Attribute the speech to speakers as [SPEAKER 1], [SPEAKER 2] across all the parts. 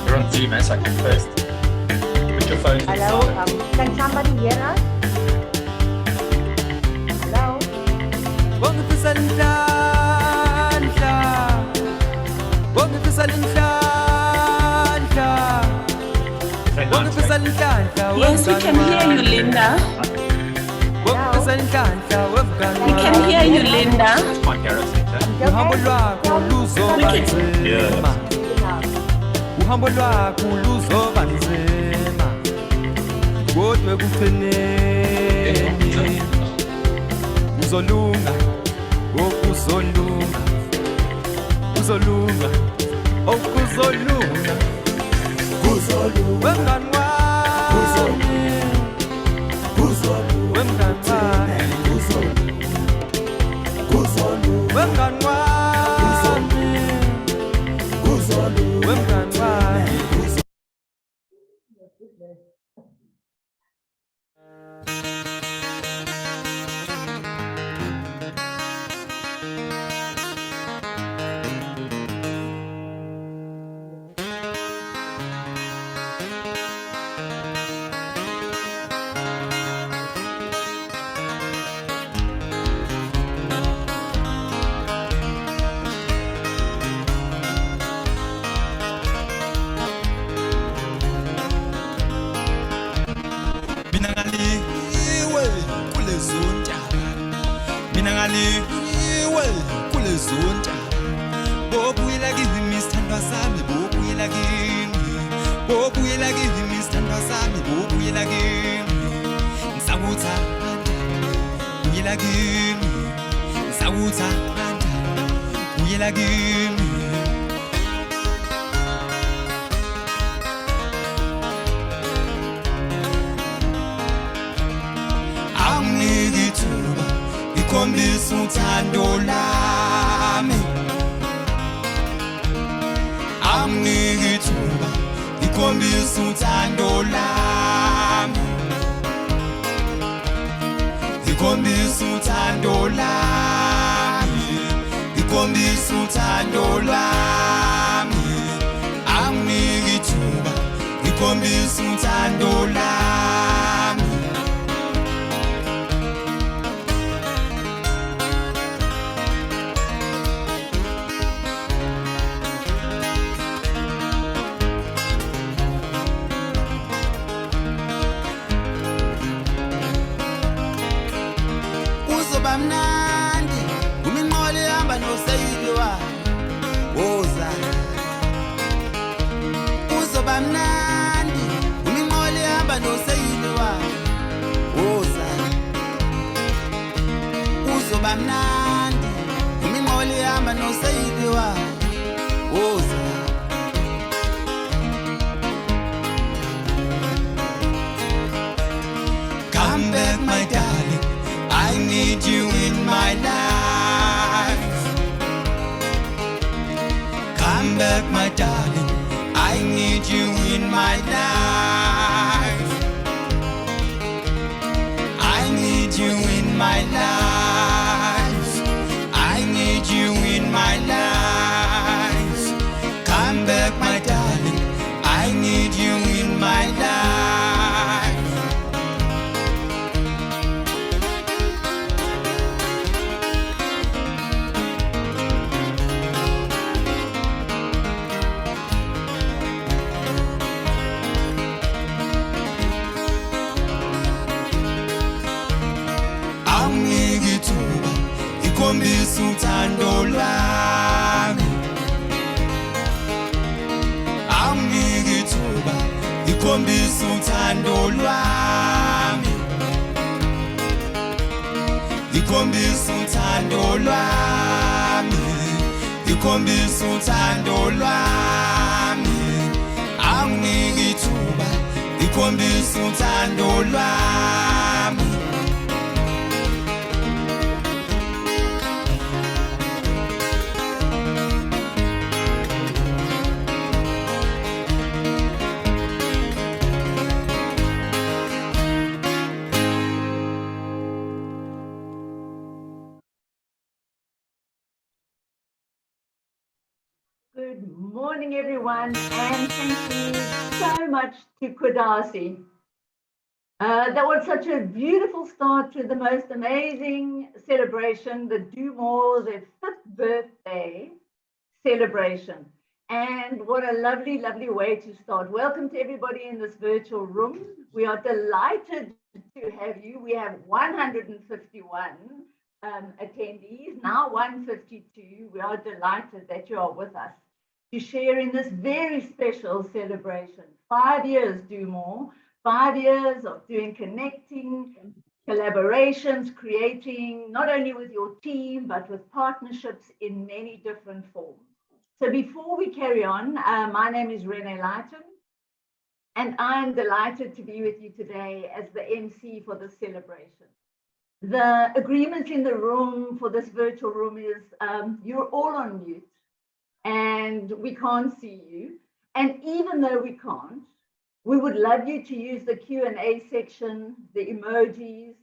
[SPEAKER 1] You're on Zoom, I can first. Put your phone
[SPEAKER 2] Hello, can somebody hear us? Hello?
[SPEAKER 3] Yes, we can hear you, Linda. We can hear you, Linda.
[SPEAKER 1] That's my Gareth Center.
[SPEAKER 4] uhambo lwakho luzoba nzima kodwa ekupheleni uzolunga okuzolunga uzolunga okuzolunga kuzolunga wemngani wami kuzolunga wemngani wami kuzolunga wemngani wami kuzolunga wemngani wami.
[SPEAKER 5] Ngaliwe kulezonja bobuyela kimi sithandwa sami bobuyela kimi bobuyela kimi sithandwa sami bobuyela kimi ngisakuthanda buyela kimi ngisakuthanda buyela kimi angikithuba ikhombisa uthando lami angikithuba ikhombisa uthando lami ikhombisa uthando lami ikhombisa uthando lami angikithuba ikhombisa uthando lami Bamnandi uminqole hamba nosayidwa woza uzoba mnandi uminqole hamba nosayidwa woza uzoba mnandi uminqole hamba nosayidwa woza come back my darling I need you in my life. Come back, my darling. I need you in my life. I need you in my life. I need you in my life. Come back, my darling. I need you in my life. Ikhombisa uthando lwami angikithuba ikhombisa uthando lwami ikhombisa uthando lwami ikhombisa uthando lwami angikithuba ikhombisa uthando lwami
[SPEAKER 2] Good morning, everyone, and thank you so much to Kwadasi. That was such a beautiful start to the most amazing celebration, the DoMore's 5th birthday celebration. And what a lovely, lovely way to start. Welcome to everybody in this virtual room. We are delighted to have you. We have 151 attendees, now 152. We are delighted that you are with us to share in this very special celebration. 5 years DoMore, 5 years of doing connecting, collaborations, creating, not only with your team, but with partnerships in many different forms. So before we carry on, my name is Renee Lighton, and I'm delighted to be with you today as the MC for this celebration. The agreement in the room for this virtual room is you're all on mute and we can't see you. And even though we can't, we would love you to use the Q&A section, the emojis,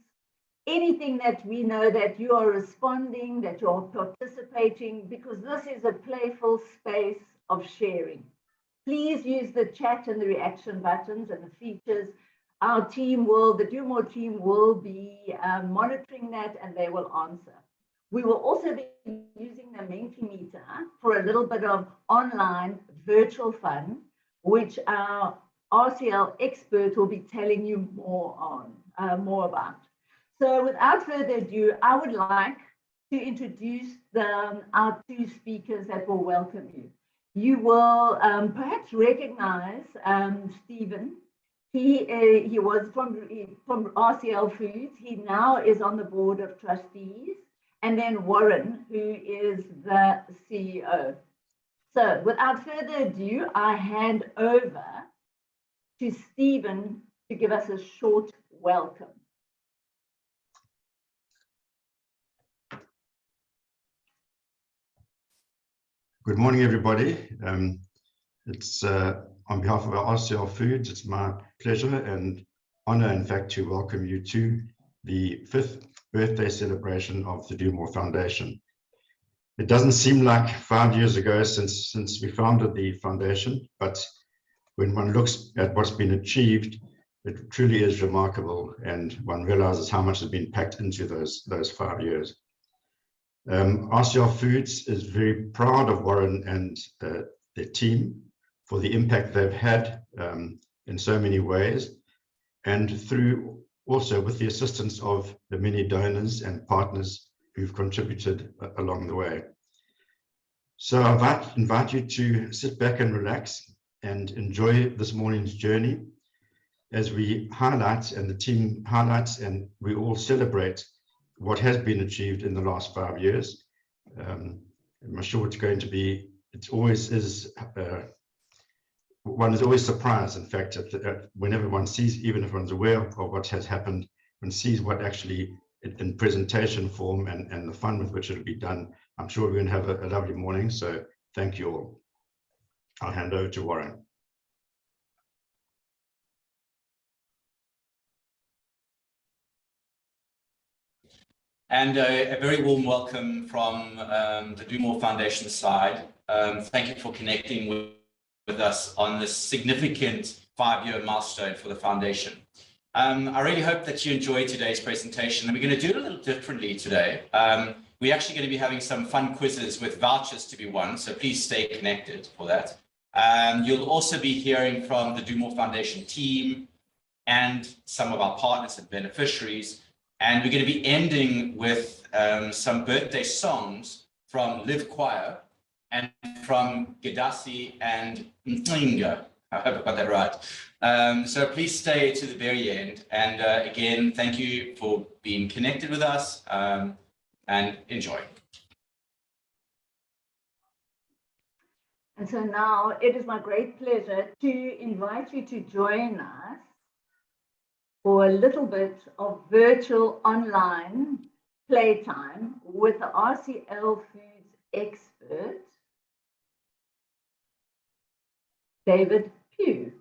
[SPEAKER 2] anything that we know that you are responding, that you're participating, because this is a playful space of sharing. Please use the chat and the reaction buttons and the features. Our team will, the DoMore team will be monitoring that and they will answer. We will also be using the Mentimeter for a little bit of online virtual fun, which our RCL expert will be telling you more about. So without further ado, I would like to introduce our two speakers that will welcome you. You will perhaps recognize Stephen. He was from RCL Foods. He now is on the board of trustees. And then Warren, who is the CEO. So without further ado, I hand over to Stephen to give us a short welcome.
[SPEAKER 6] Good morning, everybody. It's on behalf of our RCL Foods, it's my pleasure and honor, in fact, to welcome you to the 5th birthday celebration of the DoMore Foundation. It doesn't seem like 5 years ago since we founded the foundation, but when one looks at what's been achieved, it truly is remarkable, and one realizes how much has been packed into those 5 years. RCL Foods is very proud of Warren and their team for the impact they've had in so many ways, and through also with the assistance of the many donors and partners who've contributed along the way. So I invite you to sit back and relax and enjoy this morning's journey as we highlight, and the team highlights, and we all celebrate what has been achieved in the last 5 years. I'm sure it's going to be, it always is, one is always surprised, in fact, whenever one sees, even if one's aware of what has happened, one sees what actually in presentation form and the fun with which it'll be done. I'm sure we're going to have a lovely morning, so thank you all. I'll hand over to Warren.
[SPEAKER 1] And a very warm welcome from the DoMore Foundation side. Thank you for connecting with us on this significant 5-year milestone for the foundation. I really hope that you enjoyed today's presentation, and we're going to do it a little differently today. We're actually going to be having some fun quizzes with vouchers to be won, so please stay connected for that. You'll also be hearing from the DoMore Foundation team and some of our partners and beneficiaries. And we're going to be ending with some birthday songs from Live Choir and from Gedasi and Mtinga. I hope I got that right. So please stay to the very end. And again, thank you for being connected with us and enjoy.
[SPEAKER 2] And so now it is my great pleasure to invite you to join us for a little bit of virtual online playtime with the RCL Foods expert, David Pugh.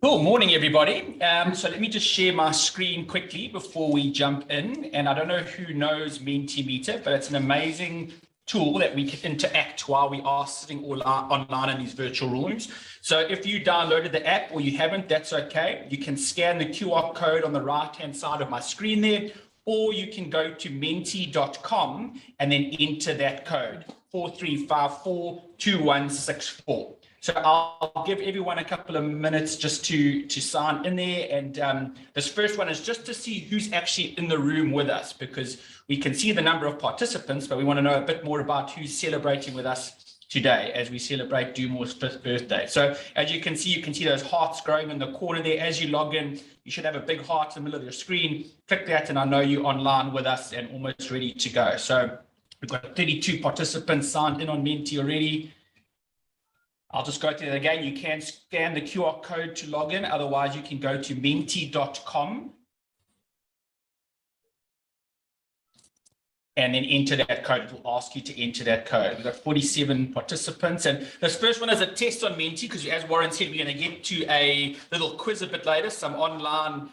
[SPEAKER 7] Cool, morning everybody. So let me just share my screen quickly before we jump in. And I don't know who knows Mentimeter, but it's an amazing tool that we can interact while we are sitting all online in these virtual rooms. So if you downloaded the app or you haven't, that's okay. You can scan the QR code on the right-hand side of my screen there, or you can go to menti.com and then enter that code, 43542164. So I'll give everyone a couple of minutes just to sign in there. And this first one is just to see who's actually in the room with us, because we can see the number of participants, but we want to know a bit more about who's celebrating with us today as we celebrate DoMore's 5th birthday. So as you can see those hearts growing in the corner there. As you log in, you should have a big heart in the middle of your screen. Click that and I know you're online with us and almost ready to go. So we've got 32 participants signed in on Menti already. I'll just go through that again. You can scan the QR code to log in. Otherwise, you can go to menti.com and then enter that code. It will ask you to enter that code. We've got 47 participants. And this first one is a test on Menti, because as Warren said, we're going to get to a little quiz a bit later, some online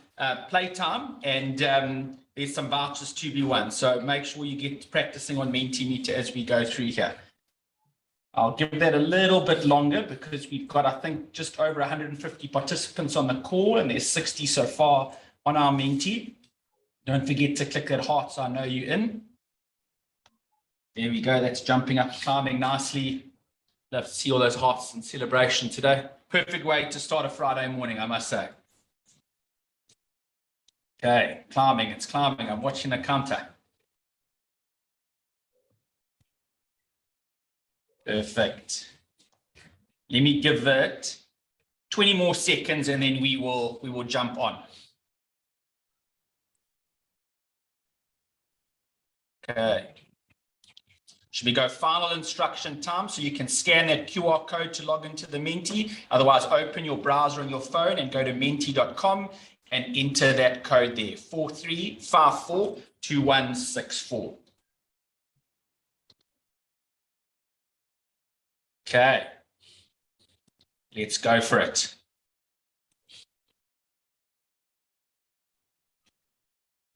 [SPEAKER 7] playtime, and there's some vouchers to be won. So make sure you get practicing on Mentimeter as we go through here. I'll give that a little bit longer because we've got, I think, just over 150 participants on the call, and there's 60 so far on our Menti. Don't forget to click that heart so I know you're in. There we go. That's jumping up, climbing nicely. Love to see all those hearts in celebration today. Perfect way to start a Friday morning, I must say. Okay, climbing. It's climbing. I'm watching the counter. Perfect. Let me give it 20 more seconds and then we will jump on. Okay. Should we go final instruction time? So you can scan that QR code to log into the Menti. Otherwise, open your browser on your phone and go to menti.com and enter that code there, 43542164. Okay, let's go for it.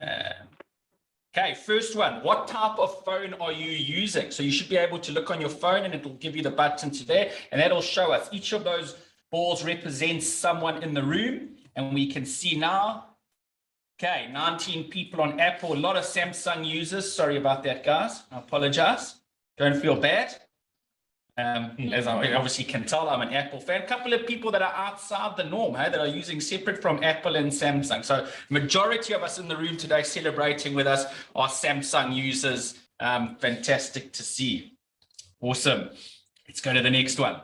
[SPEAKER 7] Okay, first one, what type of phone are you using? So you should be able to look on your phone and it will give you the button to there, and that'll show us each of those balls represents someone in the room, and we can see now, okay, 19 people on Apple, a lot of Samsung users. Sorry about that, guys. I apologize. Don't feel bad. As I obviously can tell, I'm an Apple fan. A couple of people that are outside the norm, that are using separate from Apple and Samsung. So majority of us in the room today celebrating with us are Samsung users. Fantastic to see. Awesome. Let's go to the next one.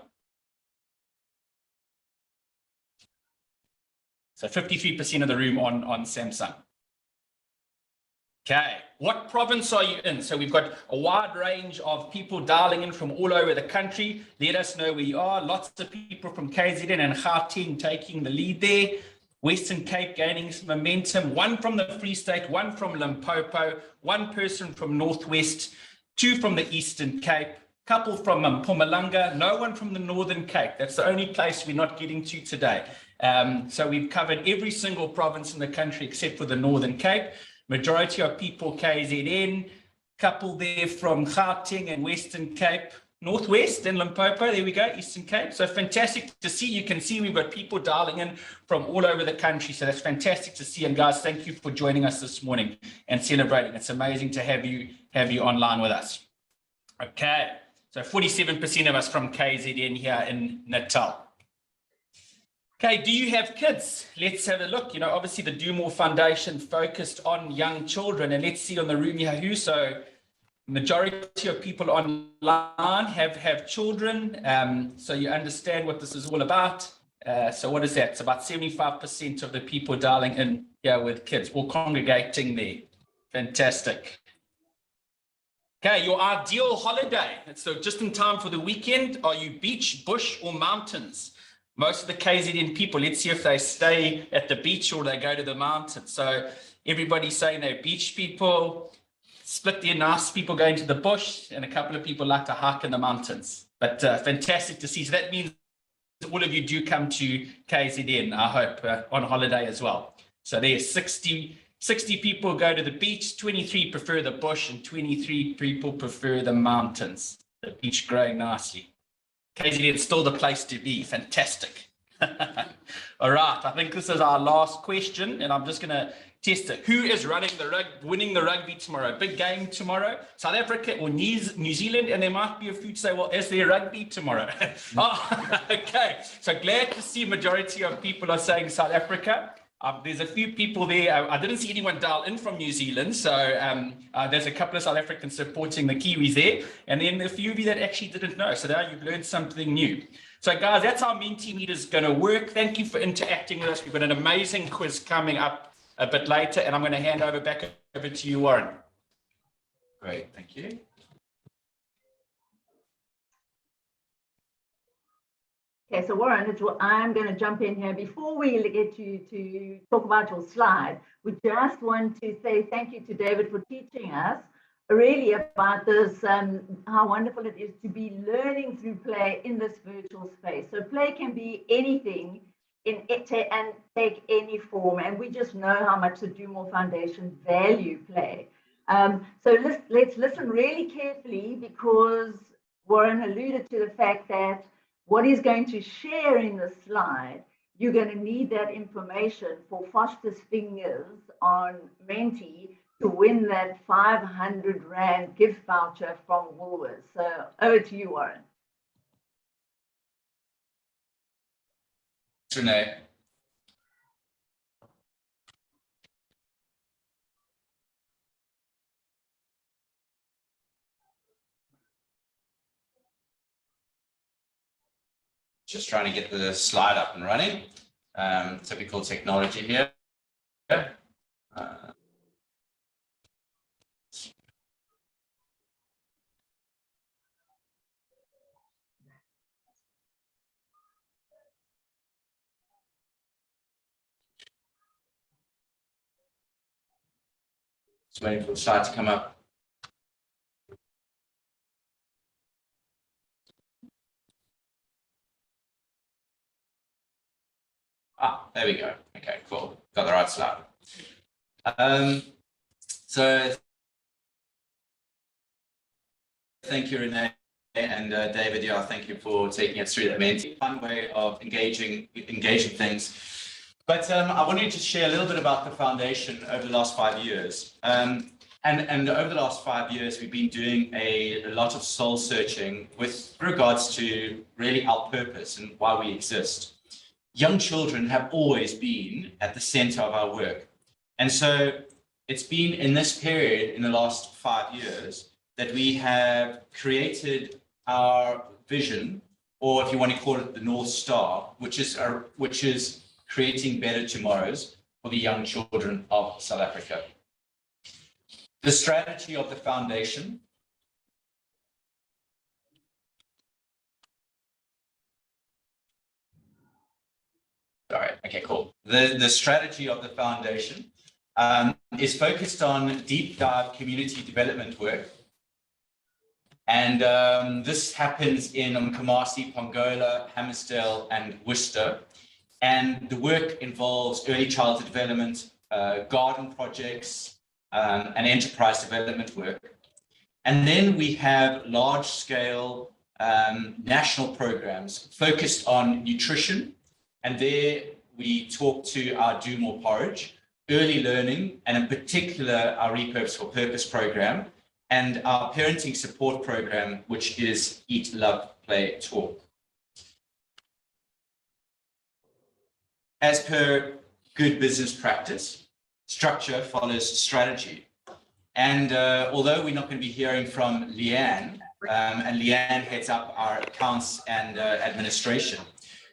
[SPEAKER 7] So 53% of the room on Samsung. Okay, what province are you in? So we've got a wide range of people dialing in from all over the country. Let us know where you are. Lots of people from KZN and Gauteng taking the lead there. Western Cape gaining some momentum. One from the Free State, one from Limpopo, one person from Northwest, two from the Eastern Cape, couple from Mpumalanga, no one from the Northern Cape. That's the only place we're not getting to today. So we've covered every single province in the country except for the Northern Cape. Majority of people KZN, couple there from Gauteng and Western Cape, Northwest and Limpopo. There we go, Eastern Cape. So fantastic to see. You can see we've got people dialing in from all over the country. So that's fantastic to see. And guys, thank you for joining us this morning and celebrating. It's amazing to have you online with us. Okay, so 47% of us from KZN here in Natal. Okay, do you have kids? Let's have a look. You know, obviously the DoMore Foundation focused on young children, and let's see on the room here who. So majority of people online have children. So you understand what this is all about. So what is that? It's about 75% of the people dialing in here with kids or congregating there. Fantastic. Okay, your ideal holiday. So just in time for the weekend, are you beach, bush, or mountains? Most of the KZN people, let's see if they stay at the beach or they go to the mountains. So everybody's saying they're beach people, split the nice people going to the bush, and a couple of people like to hike in the mountains. But fantastic to see. So that means all of you do come to KZN, I hope, on holiday as well. So there's 60 60 people go to the beach, 23 prefer the bush, and 23 people prefer the mountains. The beach growing nicely. KZN is still the place to be. Fantastic. All right, I think this is our last question, and I'm just going to test it. Who is winning the rugby tomorrow? Big game tomorrow. South Africa or New Zealand, and there might be a few to say, well, is there rugby tomorrow? Oh, okay. So glad to see majority of people are saying South Africa. There's a few people there. I didn't see anyone dial in from New Zealand. So there's a couple of South Africans supporting the Kiwis there. And then a few of you that actually didn't know. So now you've learned something new. So guys, that's how Mentimeter is going to work. Thank you for interacting with us. We've got an amazing quiz coming up a bit later. And I'm going to hand back over to you, Warren.
[SPEAKER 1] Great, thank you.
[SPEAKER 2] Okay, so Warren, I'm going to jump in here. Before we get you to talk about your slide, we just want to say thank you to David for teaching us really about this, how wonderful it is to be learning through play in this virtual space. So play can be anything and take any form, and we just know how much the DoMore Foundation value play. So let's listen really carefully, because Warren alluded to the fact that what he's going to share in the slide, you're going to need that information for Foster's fingers on Menti to win that 500 Rand gift voucher from Woolworths. So over to you, Warren.
[SPEAKER 1] Renee. Just trying to get the slide up and running. Typical technology here. Just waiting for the slide to come up. There we go. Okay, cool. Got the right slide. So thank you, Renee and David. Yeah, thank you for taking us through that Menti. Fun way of engaging things. But I wanted to share a little bit about the foundation over the last 5 years. And over the last 5 years, we've been doing a lot of soul searching with regards to really our purpose and why we exist. Young children have always been at the center of our work. And so it's been in this period, in the last 5 years, that we have created our vision, or if you want to call it the North Star, which is creating better tomorrows for the young children of South Africa. The strategy of the foundation All right, okay, cool. The strategy of the foundation is focused on deep dive community development work. And this happens in Kumasi, Pongola, Hammersdale, and Worcester. And the work involves early childhood development, garden projects, and enterprise development work. And then we have large-scale national programs focused on nutrition. And there we talk to our Do More porridge, early learning, and in particular, our Repurpose for Purpose program, and our parenting support program, which is Eat, Love, Play, Talk. As per good business practice, structure follows strategy. And although we're not going to be hearing from Leanne, and Leanne heads up our accounts and administration,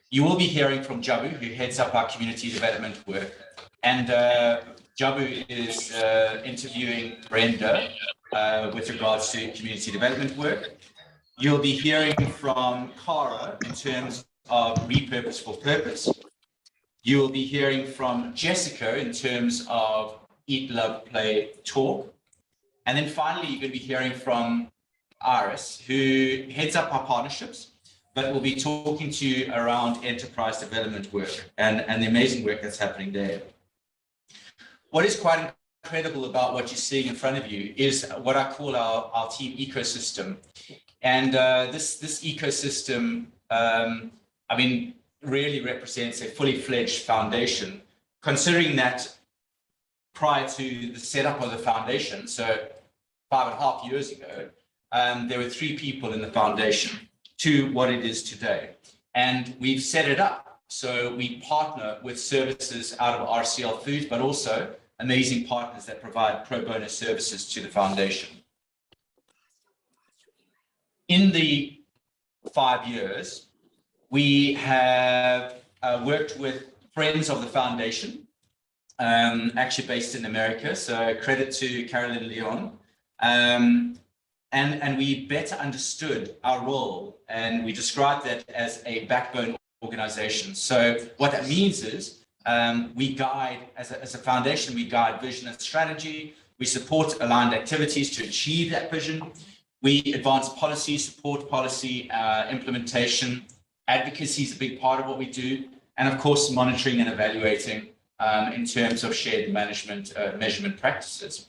[SPEAKER 1] you will be hearing from Jabu, who heads up our community development work. And Jabu is interviewing Brenda with regards to community development work. You'll be hearing from Cara in terms of Repurpose for Purpose. You will be hearing from Jessica in terms of Eat, Love, Play, Talk. And then finally, you're going to be hearing from Iris, who heads up our partnerships, but we'll be talking to you around enterprise development work and the amazing work that's happening there. What is quite incredible about what you're seeing in front of you is what I call our team ecosystem. And this ecosystem, I mean, really represents a fully fledged foundation, considering that prior to the setup of the foundation, so 5.5 years ago, there were 3 people in the foundation to what it is today. And we've set it up. So we partner with services out of RCL Foods, but also amazing partners that provide pro bono services to the foundation. In the 5 years, we have worked with friends of the foundation, actually based in America. So credit to Carolyn Leon. And we better understood our role, and we described that as a backbone organization. So what that means is we guide, as a foundation, we guide vision and strategy. We support aligned activities to achieve that vision. We advance policy, support policy implementation. Advocacy is a big part of what we do. And of course, monitoring and evaluating in terms of shared management measurement practices.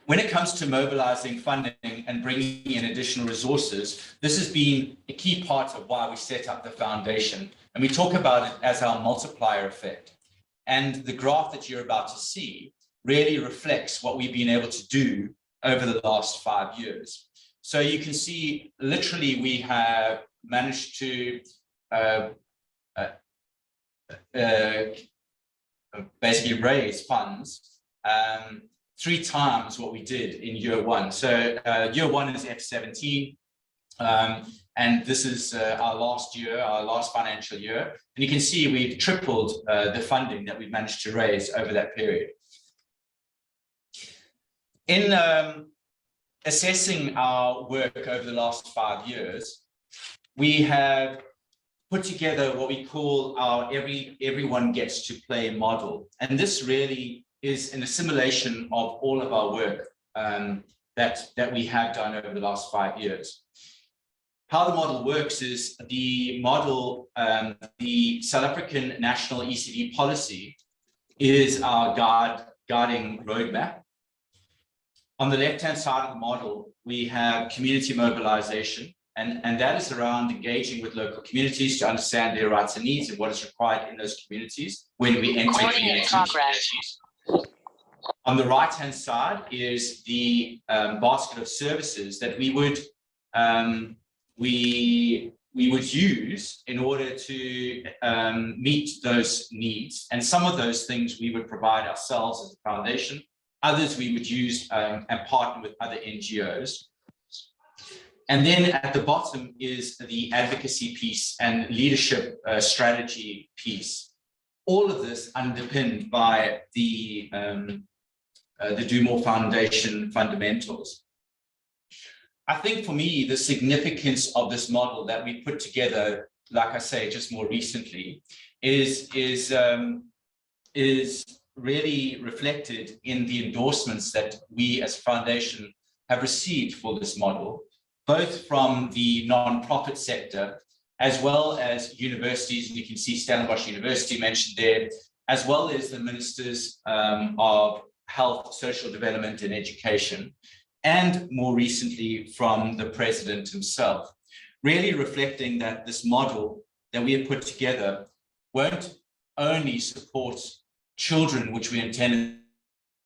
[SPEAKER 1] When it comes to mobilizing funding and bringing in additional resources, this has been a key part of why we set up the foundation. And we talk about it as our multiplier effect. And the graph that you're about to see really reflects what we've been able to do over the last 5 years. So you can see, literally, we have managed to basically raise funds 3 times what we did in year 1. So year 1 is F17, and this is our last year, our last financial year. And you can see we've tripled the funding that we've managed to raise over that period. In assessing our work over the last 5 years, we have put together what we call our everyone gets to play model. And this really is an assimilation of all of our work that we have done over the last 5 years. How the model works is the model, the South African National ECD policy is our guiding roadmap. On the left-hand side of the model, we have community mobilization, and that is around engaging with local communities to understand their rights and needs and what is required in those communities when we enter communities. On the right-hand side is the basket of services that we would use in order to meet those needs. And some of those things we would provide ourselves as a foundation. Others we would use and partner with other NGOs. And then at the bottom is the advocacy piece and leadership strategy piece. All of this underpinned by the DoMore Foundation fundamentals. I think for me, the significance of this model that we put together, like I say, just more recently, is really reflected in the endorsements that we as a foundation have received for this model, both from the non-profit sector, as well as universities. And you can see Stellenbosch University mentioned there, as well as the ministers of health, social development, and education, and more recently from the president himself, really reflecting that this model that we have put together won't only support children, which we intended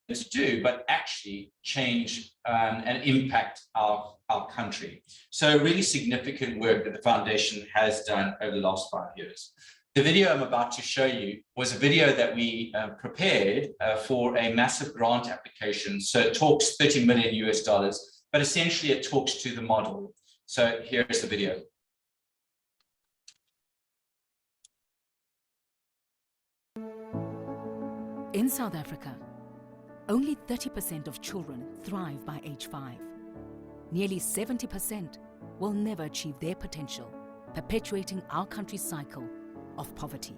[SPEAKER 1] to do, but actually change and impact our country. So really significant work that the foundation has done over the last 5 years. The video I'm about to show you was a video that we prepared for a massive grant application. So it talks $30 million US, but essentially it talks to the model. So here's the video.
[SPEAKER 8] In South Africa, only 30% of children thrive by age 5. Nearly 70% will never achieve their potential, perpetuating our country's cycle of poverty.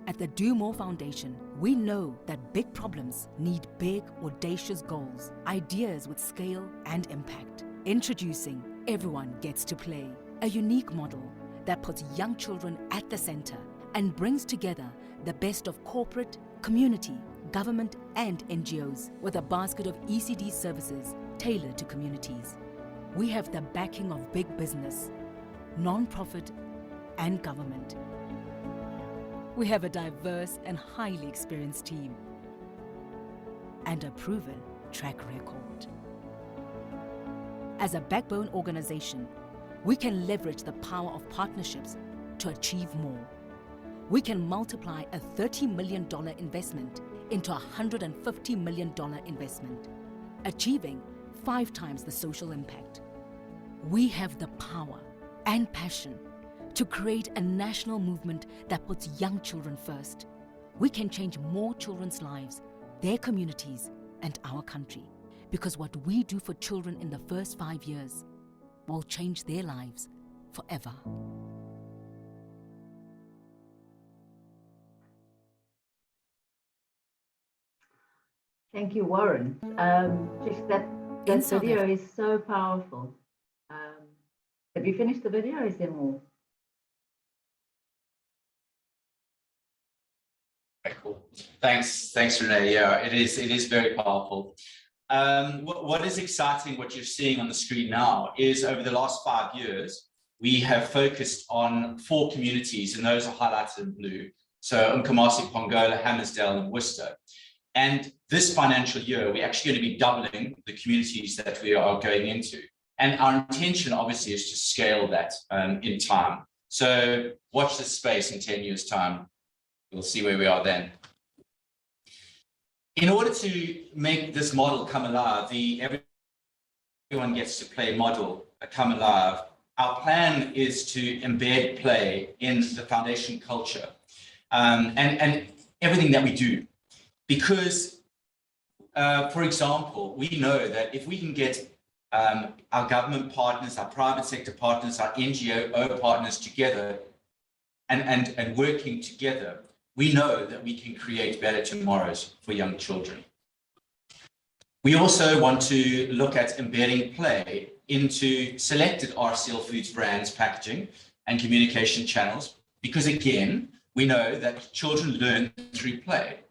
[SPEAKER 8] At the DoMore Foundation, we know that big problems need big, audacious goals, ideas with scale and impact. Introducing Everyone Gets to Play, a unique model that puts young children at the center and brings together the best of corporate, community, government and NGOs with a basket of ECD services tailored to communities. We have the backing of big business, non-profit and government. We have a diverse and highly experienced team and a proven track record. As a backbone organization, we can leverage the power of partnerships to achieve more. We can multiply a $30 million investment into a $150 million investment, achieving 5 times the social impact. We have the power and passion to create a national movement that puts young children first. We can change more children's lives, their communities, and our country, because what we do for children in the first 5 years will change their lives forever.
[SPEAKER 2] Thank you, Warren. Just that video is so powerful. Have you finished the video or is there more?
[SPEAKER 1] Okay, cool. Thanks, Renee. Yeah, it is very powerful. What is exciting, what you're seeing on the screen now, is over the last 5 years, we have focused on 4 communities, and those are highlighted in blue. So Umkamasi, Pongola, Hammersdale, and Worcester. And this financial year, we're actually going to be doubling the communities that we are going into. And our intention, obviously, is to scale that in time. So watch this space in 10 years' time. We'll see where we are then. In order to make this model come alive, the everyone gets to play model come alive, our plan is to embed play in the foundation culture and everything that we do. Because, for example, we know that if we can get our government partners, our private sector partners, our NGO partners together and working together, we know that we can create better tomorrows for young children. We also want to look at embedding play into selected RCL Foods brands, packaging and communication channels, because again, we know that children learn through play,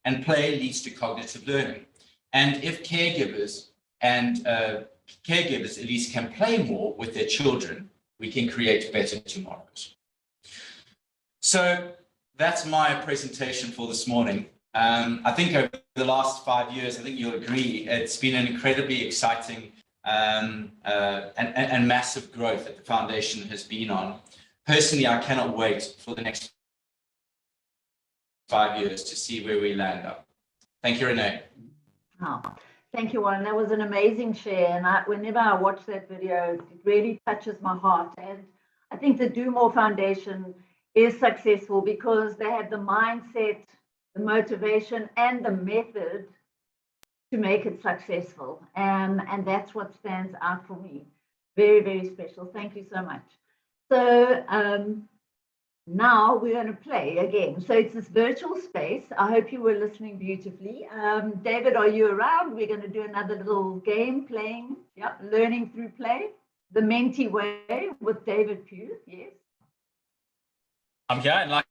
[SPEAKER 1] and play leads to cognitive learning. And if caregivers at least can play more with their children, we can create better tomorrows. So that's my presentation for this morning. I think over the last 5 years, I think you'll agree, it's been an incredibly exciting and massive growth that the foundation has been on. Personally, I cannot wait for the next 5 years to see where we land up. Thank you, Renee.
[SPEAKER 2] Oh, thank you, Warren. That was an amazing share. And whenever I watch that video, it really touches my heart. And I think the Do More Foundation is successful because they have the mindset, the motivation, and the method to make it successful. And that's what stands out for me. Very, very special. Thank you so much. So now we're going to play again. So it's this virtual space. I hope you were listening beautifully. David, are you around? We're going to do another little game playing, learning through play, the Menti way with David Pugh. Yes.
[SPEAKER 7] I'm here, and like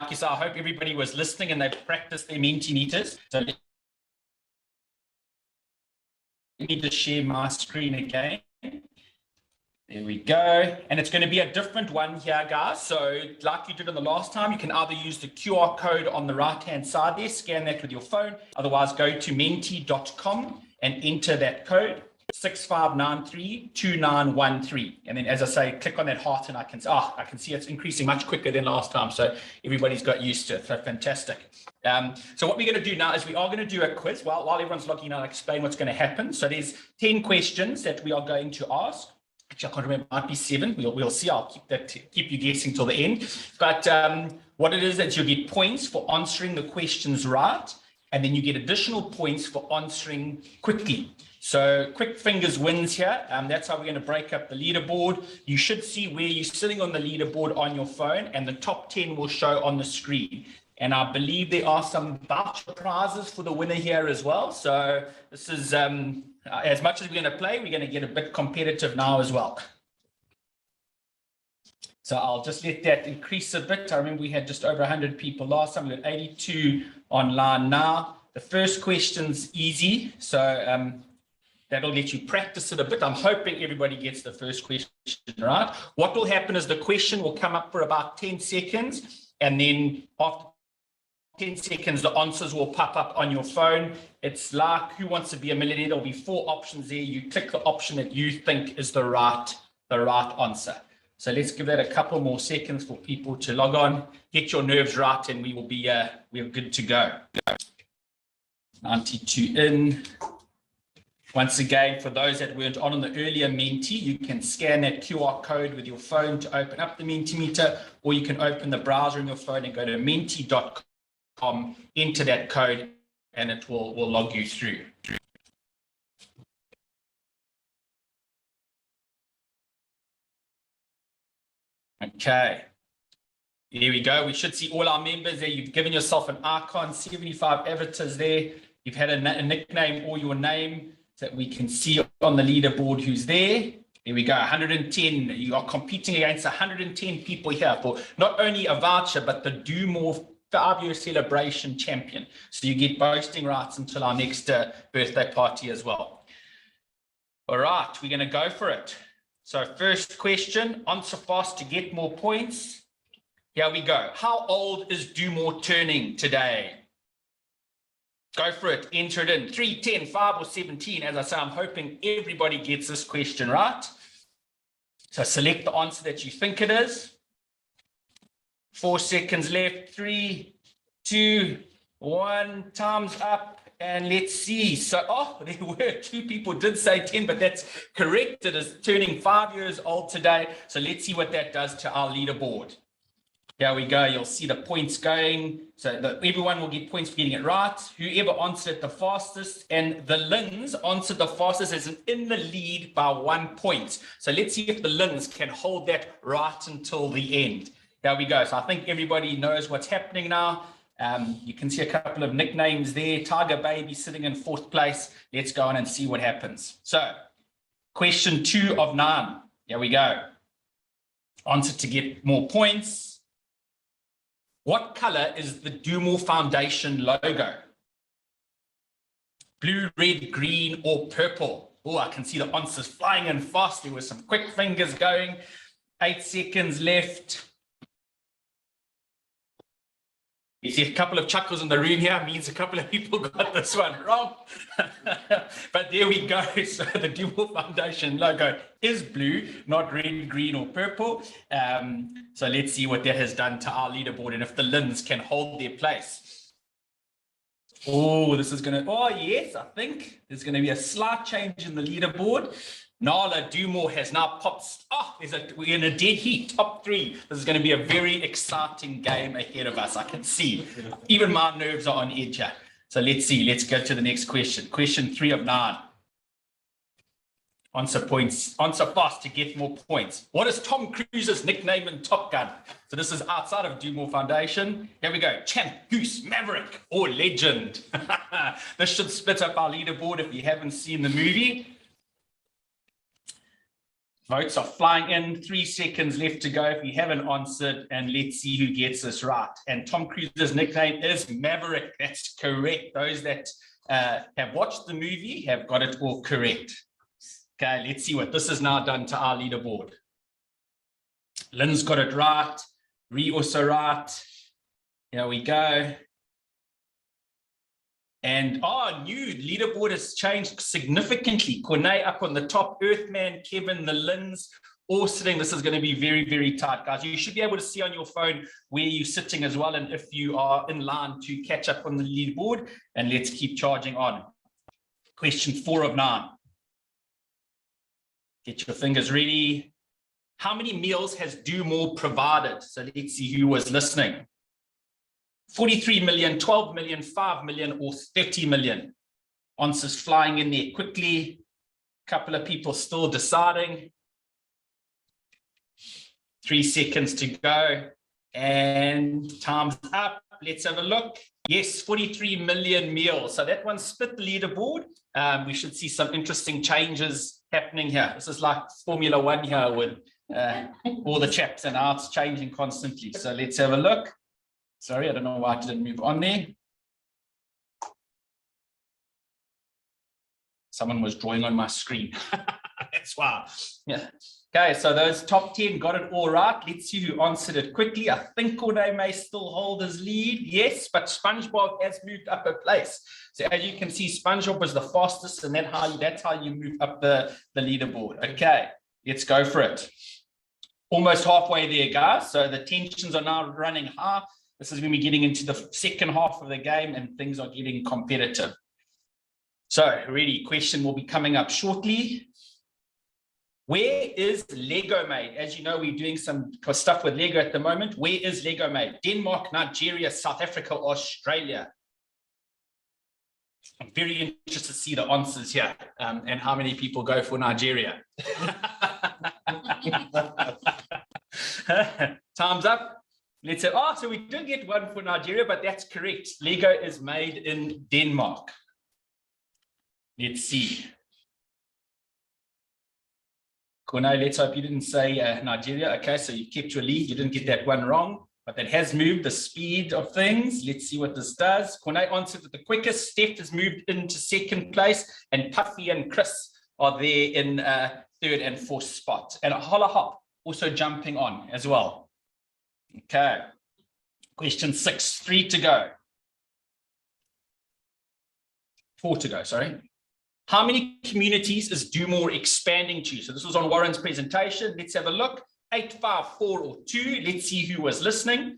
[SPEAKER 7] you said, I hope everybody was listening and they practiced their Mentimeters. So let me just share my screen again. There we go. And it's going to be a different one here, guys. So like you did on the last time, you can either use the QR code on the right-hand side there, scan that with your phone. Otherwise, go to menti.com and enter that code, 65932913. And then, as I say, click on that heart and I can see it's increasing much quicker than last time. So everybody's got used to it. So fantastic. So what we're going to do now is we are going to do a quiz. While everyone's logging in, I'll explain what's going to happen. So there's 10 questions that we are going to ask. Actually, I can't remember, it might be 7. We'll see. I'll keep you guessing till the end. But what it is that you'll get points for answering the questions right, and then you get additional points for answering quickly. So quick fingers wins here. That's how we're going to break up the leaderboard. You should see where you're sitting on the leaderboard on your phone, and the top 10 will show on the screen. And I believe there are some voucher prizes for the winner here as well. So this is, as much as we're going to play, we're going to get a bit competitive now as well. So I'll just let that increase a bit. I remember we had just over 100 people last time. We've got 82 online now. The first question's easy, so that'll let you practice it a bit. I'm hoping everybody gets the first question right. What will happen is the question will come up for about 10 seconds, and then after 10 seconds, the answers will pop up on your phone. It's like Who Wants to Be a Millionaire? There'll be 4 options there. You click the option that you think is the right answer. So let's give that a couple more seconds for people to log on, get your nerves right, and we will be we're good to go. 92 in. Once again, for those that weren't on the earlier Menti, you can scan that QR code with your phone to open up the Mentimeter, or you can open the browser on your phone and go to menti.com, enter that code, and it will log you through. Okay, here we go. We should see all our members there. You've given yourself an icon, 75 avatars there. You've had a nickname or your name so that we can see on the leaderboard who's there. There we go, 110. You are competing against 110 people here for not only a voucher, but the Do More 5-year celebration champion. So you get boasting rights until our next birthday party as well. All right, we're going to go for it. So first question, answer fast to get more points. Here we go. How old is Do More turning today? Go for it. Enter it in. 3, 10, 5, or 17. As I say, I'm hoping everybody gets this question right. So select the answer that you think it is. 4 seconds left. 3, 2, 1. Time's up. And let's see. So, there were 2 people did say 10, but that's correct. It is turning 5 years old today. So let's see what that does to our leaderboard. Here we go. You'll see the points going. So everyone will get points for getting it right. Whoever answered it the fastest, and the Lins answered the fastest, is in the lead by 1 point. So let's see if the Lins can hold that right until the end. Here we go. So I think everybody knows what's happening now. You can see a couple of nicknames there. Tiger Baby sitting in 4th place. Let's go on and see what happens. So question 2 of 9. Here we go. Answer to get more points. What color is the Do More Foundation logo? Blue, red, green, or purple? Oh, I can see the answers flying in fast. There were some quick fingers going. 8 seconds left. You see a couple of chuckles in the room here, means a couple of people got this one wrong. But there we go. So the Do More Foundation logo is blue, not red, green, or purple. So let's see what that has done to our leaderboard and if the Lins can hold their place. Oh, this is going to, oh yes, I think there's going to be a slight change in the leaderboard. Nala Do More has now popped. Oh, we're in a dead heat, top 3. This is going to be a very exciting game ahead of us. I can see. Even my nerves are on edge here. So let's see. Let's go to the next question. Question 3 of 9. Answer fast to get more points. What is Tom Cruise's nickname in Top Gun? So this is outside of Do More Foundation. Here we go. Champ, Goose, Maverick, or Legend. This should split up our leaderboard if you haven't seen the movie. Votes are flying in. 3 seconds left to go if you haven't answered, and let's see who gets this right. And Tom Cruise's nickname is Maverick. That's correct. Those that have watched the movie have got it all correct. Okay, let's see what this has now done to our leaderboard. Lynn's got it right. Ree also right. Here we go. And new leaderboard has changed significantly. Corne up on the top, Earthman, Kevin, the Lins, all sitting. This is going to be very, very tight, guys. You should be able to see on your phone where you're sitting as well, and if you are in line to catch up on the leaderboard. And let's keep charging on. Question 4 of 9. Get your fingers ready. How many meals has Do More provided? So let's see who was listening. 43 million, 12 million, 5 million, or 30 million. Answers flying in there quickly. A couple of people still deciding. 3 seconds to go. And time's up. Let's have a look. Yes, 43 million meals. So that one split the leaderboard. We should see some interesting changes happening here. This is like Formula One here with all the chaps, and now it's changing constantly. So let's have a look. Sorry, I don't know why I didn't move on there. Someone was drawing on my screen. That's why. Yeah. Okay, so those top 10 got it all right. Let's see who answered it quickly. I think Corday may still hold his lead. Yes, but SpongeBob has moved up a place. So as you can see, SpongeBob was the fastest, and that's how you move up the leaderboard. Okay, let's go for it. Almost halfway there, guys. So the tensions are now running high. This is when we're getting into the second half of the game and things are getting competitive. So ready, question will be coming up shortly. Where is Lego made? As you know, we're doing some stuff with Lego at the moment. Where is Lego made? Denmark, Nigeria, South Africa, Australia. I'm very interested to see the answers here and how many people go for Nigeria. Time's up. Let's say, so we did get one for Nigeria, but that's correct. Lego is made in Denmark. Let's see. Cornel, let's hope you didn't say Nigeria. Okay, so you kept your lead. You didn't get that one wrong, but that has moved the speed of things. Let's see what this does. Cornel answered it the quickest. Steph has moved into second place, and Puffy and Chris are there in third and fourth spot. And Holla Hop also jumping on as well. Okay, question 6, 3 to go. 4 to go, sorry. How many communities is DoMore expanding to? So this was on Warren's presentation. Let's have a look. 8, 5, 4, or 2. Let's see who was listening.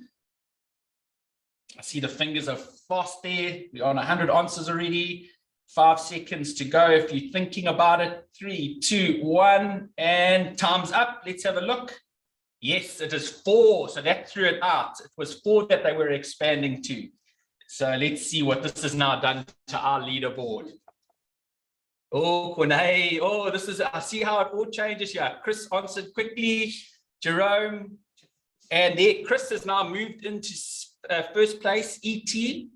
[SPEAKER 7] I see the fingers are fast there. We're on 100 answers already. 5 seconds to go if you're thinking about it. 3, 2, 1, and time's up. Let's have a look. Yes, it is 4. So that threw it out. It was 4 that they were expanding to. So let's see what this has now done to our leaderboard. Oh, Cornay. Oh, this is, I see how it all changes here. Chris answered quickly. Jerome. And there, Chris has now moved into first place. ET,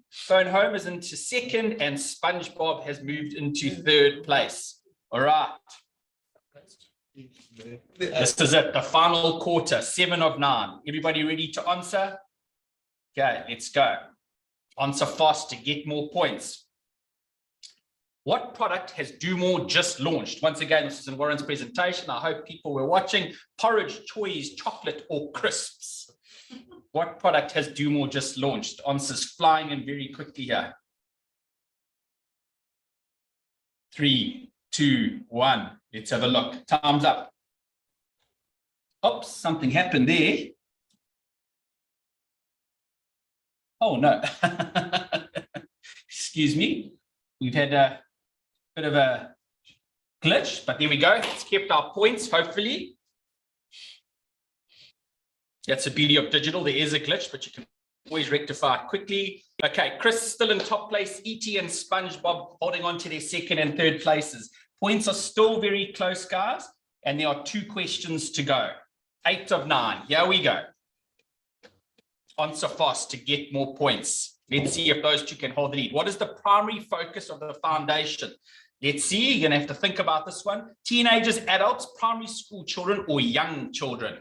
[SPEAKER 7] Phone Home, is into second. And SpongeBob has moved into third place. All right. This is it, the final quarter, 7 of 9. Everybody ready to answer? Okay, let's go. Answer fast to get more points. What product has DoMore just launched? Once again, this is in Warren's presentation. I hope people were watching. Porridge, toys, chocolate, or crisps? What product has DoMore just launched? Answers flying in very quickly here. 3, 2, 1. Let's have a look. Time's up. Oops, something happened there. Oh, no. Excuse me. We've had a bit of a glitch, but there we go. It's kept our points, hopefully. That's the beauty of digital. There is a glitch, but you can always rectify it quickly. Okay, Chris still in top place. ET and SpongeBob holding on to their second and third places. Points are still very close, guys, and there are 2 questions to go. 8 of 9. Here we go. Answer fast to get more points. Let's see if those 2 can hold the lead. What is the primary focus of the foundation? Let's see. You're going to have to think about this one. Teenagers, adults, primary school children, or young children?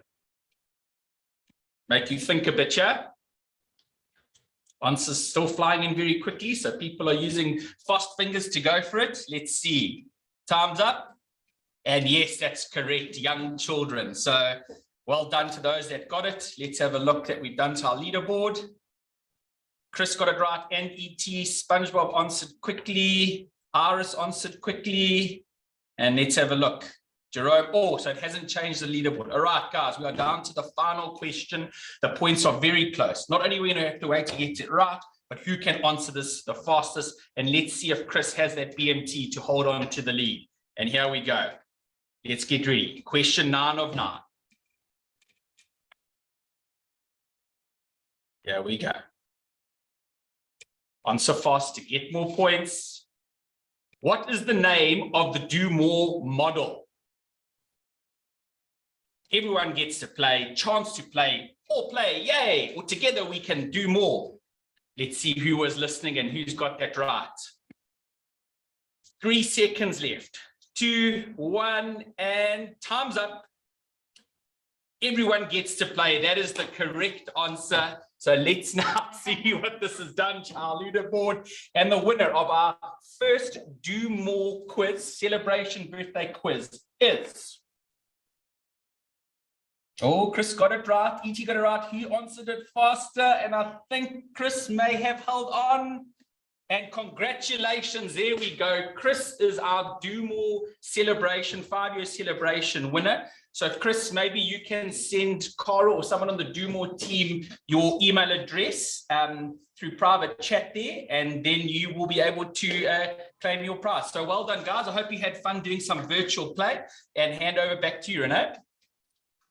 [SPEAKER 7] Make you think a bit here. Answers still flying in very quickly, so people are using fast fingers to go for it. Let's see. Time's up. And yes, that's correct. Young children. So well done to those that got it. Let's have a look that we've done to our leaderboard. Chris got it right, and ET. SpongeBob answered quickly. Iris answered quickly. And let's have a look. Jerome, so it hasn't changed the leaderboard. All right, guys, we are down to the final question. The points are very close. Not only are we going to have to wait to get it right, but who can answer this the fastest? And let's see if Chris has that BMT to hold on to the lead. And here we go. Let's get ready. Question 9 of 9. Here we go. Answer fast to get more points. What is the name of the DoMore model? Everyone gets to play, chance to play, or play, yay, or together we can do more. Let's see who was listening and who's got that right. 3 seconds left. 2, 1, and time's up. Everyone gets to play. That is the correct answer. So let's now see what this has done to our leaderboard. And the winner of our first Do More quiz, celebration birthday quiz, is... Oh, Chris got it right. E.T. got it right. He answered it faster. And I think Chris may have held on. And congratulations, there we go. Chris is our Do More celebration, 5-year celebration winner. So Chris, maybe you can send Carl or someone on the Do More team your email address through private chat there, and then you will be able to claim your prize. So well done, guys. I hope you had fun doing some virtual play, and hand over back to you, Renee.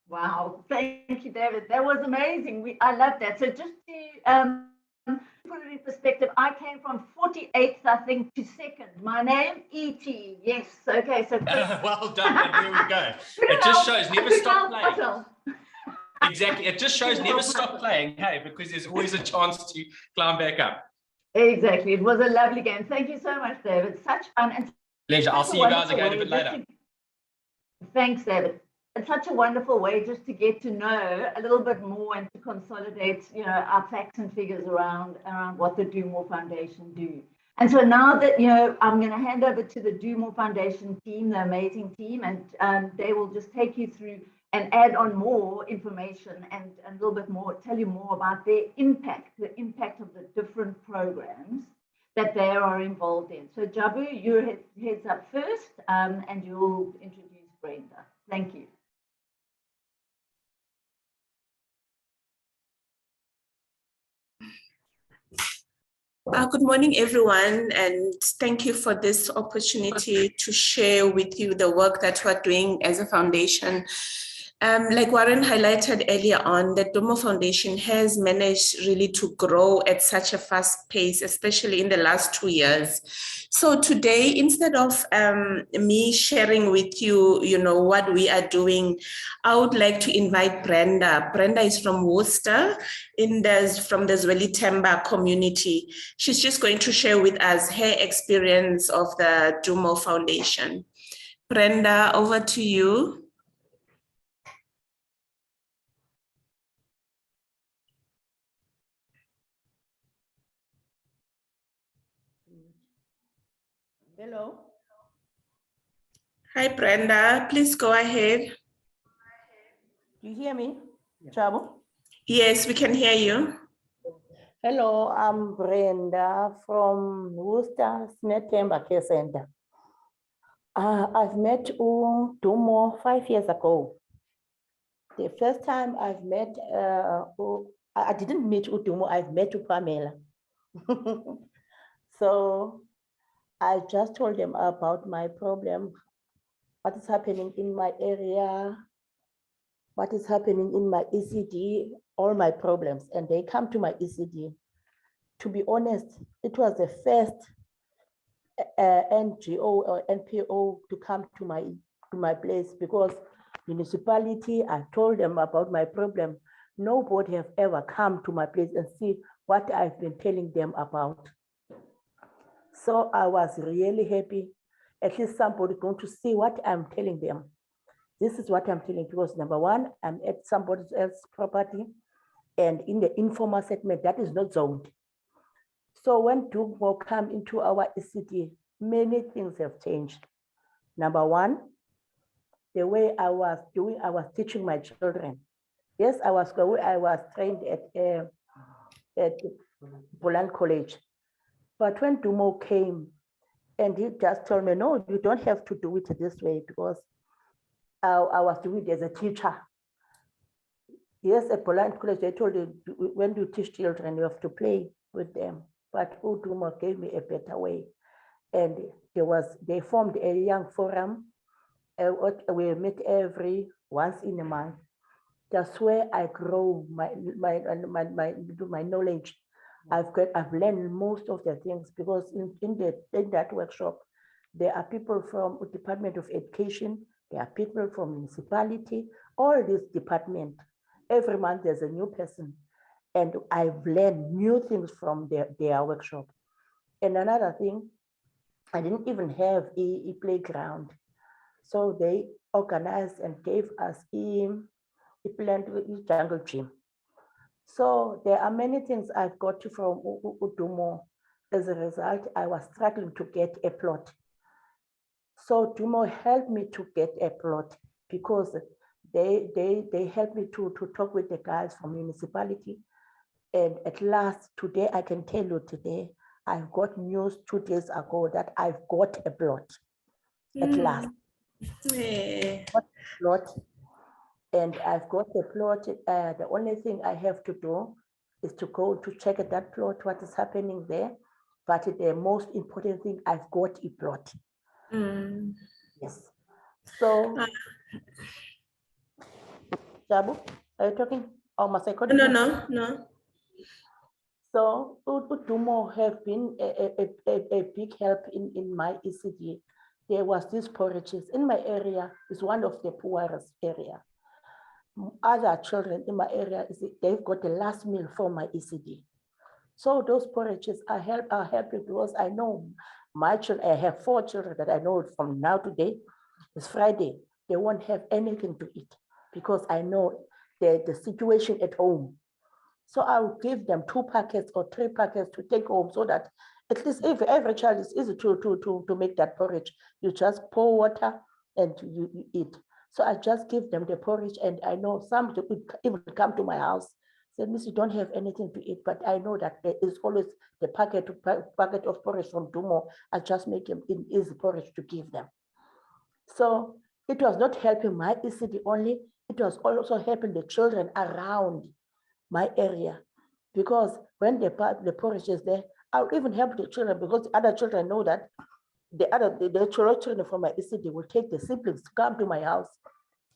[SPEAKER 2] Wow, thank you, David. That was amazing. I love that. So just to put it in perspective, I came from 48th, I think, to 2nd. My name, E.T. Yes. Okay. So
[SPEAKER 7] well done. And here we go. It just shows never stop playing. Exactly. It just shows never stop playing. Hey, because there's always a chance to climb back up.
[SPEAKER 2] Exactly. It was a lovely game. Thank you so much, David. Such fun. And
[SPEAKER 7] pleasure. I'll see you guys again a bit later.
[SPEAKER 2] Thanks, David. It's such a wonderful way just to get to know a little bit more and to consolidate, our facts and figures around what the Do More Foundation do. And so now that, I'm going to hand over to the Do More Foundation team, the amazing team, and they will just take you through and add on more information and a little bit more, tell you more about their impact, the impact of the different programs that they are involved in. So Jabu, you heads up first, and you'll introduce Brenda. Thank you.
[SPEAKER 3] Good morning, everyone, and thank you for this opportunity to share with you the work that we're doing as a foundation. Like Warren highlighted earlier on, the DoMore Foundation has managed really to grow at such a fast pace, especially in the last 2 years. So today, instead of me sharing with you, what we are doing, I would like to invite Brenda. Brenda is from Worcester, from the Zweli Temba community. She's just going to share with us her experience of the DoMore Foundation. Brenda, over to you.
[SPEAKER 9] Hello.
[SPEAKER 3] Hi, Brenda. Please go ahead.
[SPEAKER 9] Do you hear me, Chabu?
[SPEAKER 3] Yes, we can hear you.
[SPEAKER 9] Hello, I'm Brenda from Worcester Temba Care Center. I've met DoMore 5 years ago. The first time I've met, I didn't meet DoMore, I've met Pamela. So I just told them about my problem, what is happening in my area, what is happening in my ECD, all my problems, and they come to my ECD. To be honest, it was the first NGO or NPO to come to my place, because municipality, I told them about my problem. Nobody have ever come to my place and see what I've been telling them about. So I was really happy. At least somebody going to see what I'm telling them. This is what I'm telling, because number one, I'm at somebody else's property, and in the informal settlement that is not zoned. So when DoMore come into our ECD, many things have changed. Number one, the way I was teaching my children. Yes, I was trained at Boland College. But when DoMore came, and he just told me, no, you don't have to do it this way, because I was doing it as a teacher. Yes, at Boland College, they told you, when you teach children, you have to play with them. But DoMore gave me a better way. And they formed a young forum. We meet once in a month. That's where I grow my knowledge. I've learned most of the things, because in that workshop, there are people from the Department of Education, there are people from municipality, all this department. Every month there's a new person, and I've learned new things from their workshop. And another thing, I didn't even have a playground. So they organized and gave us a jungle gym. So there are many things I've got from DoMore. As a result, I was struggling to get a plot. So DoMore helped me to get a plot because they helped me to talk with the guys from municipality. And at last, today, I can tell you today, I've got news 2 days ago that I've got a plot at last.
[SPEAKER 3] Yeah.
[SPEAKER 9] Plot. And I've got the plot. The only thing I have to do is to go to check at that plot, what is happening there. But the most important thing, I've got a plot. Yes. So, Jabu, are you talking? Or must I continue?
[SPEAKER 3] No.
[SPEAKER 9] So DoMore have been a big help in my ECD. There was these porridges in my area. Is one of the poorest area. Other children in my area, they've got the last meal for my ECD. So those porridges are helping because I know my children, I have 4 children that I know from now to today. It's Friday. They won't have anything to eat because I know the situation at home. So I'll give them 2 packets or 3 packets to take home so that at least if every child is easy to make that porridge, you just pour water and you eat. So I just give them the porridge, and I know some would even come to my house, say, Miss, you don't have anything to eat, but I know that there is always the packet of porridge from DoMore. I just make them in easy porridge to give them. So it was not helping my ECD only, it was also helping the children around my area, because when the porridge is there, I'll even help the children because the other children know that the children from my ECD will take the siblings to come to my house.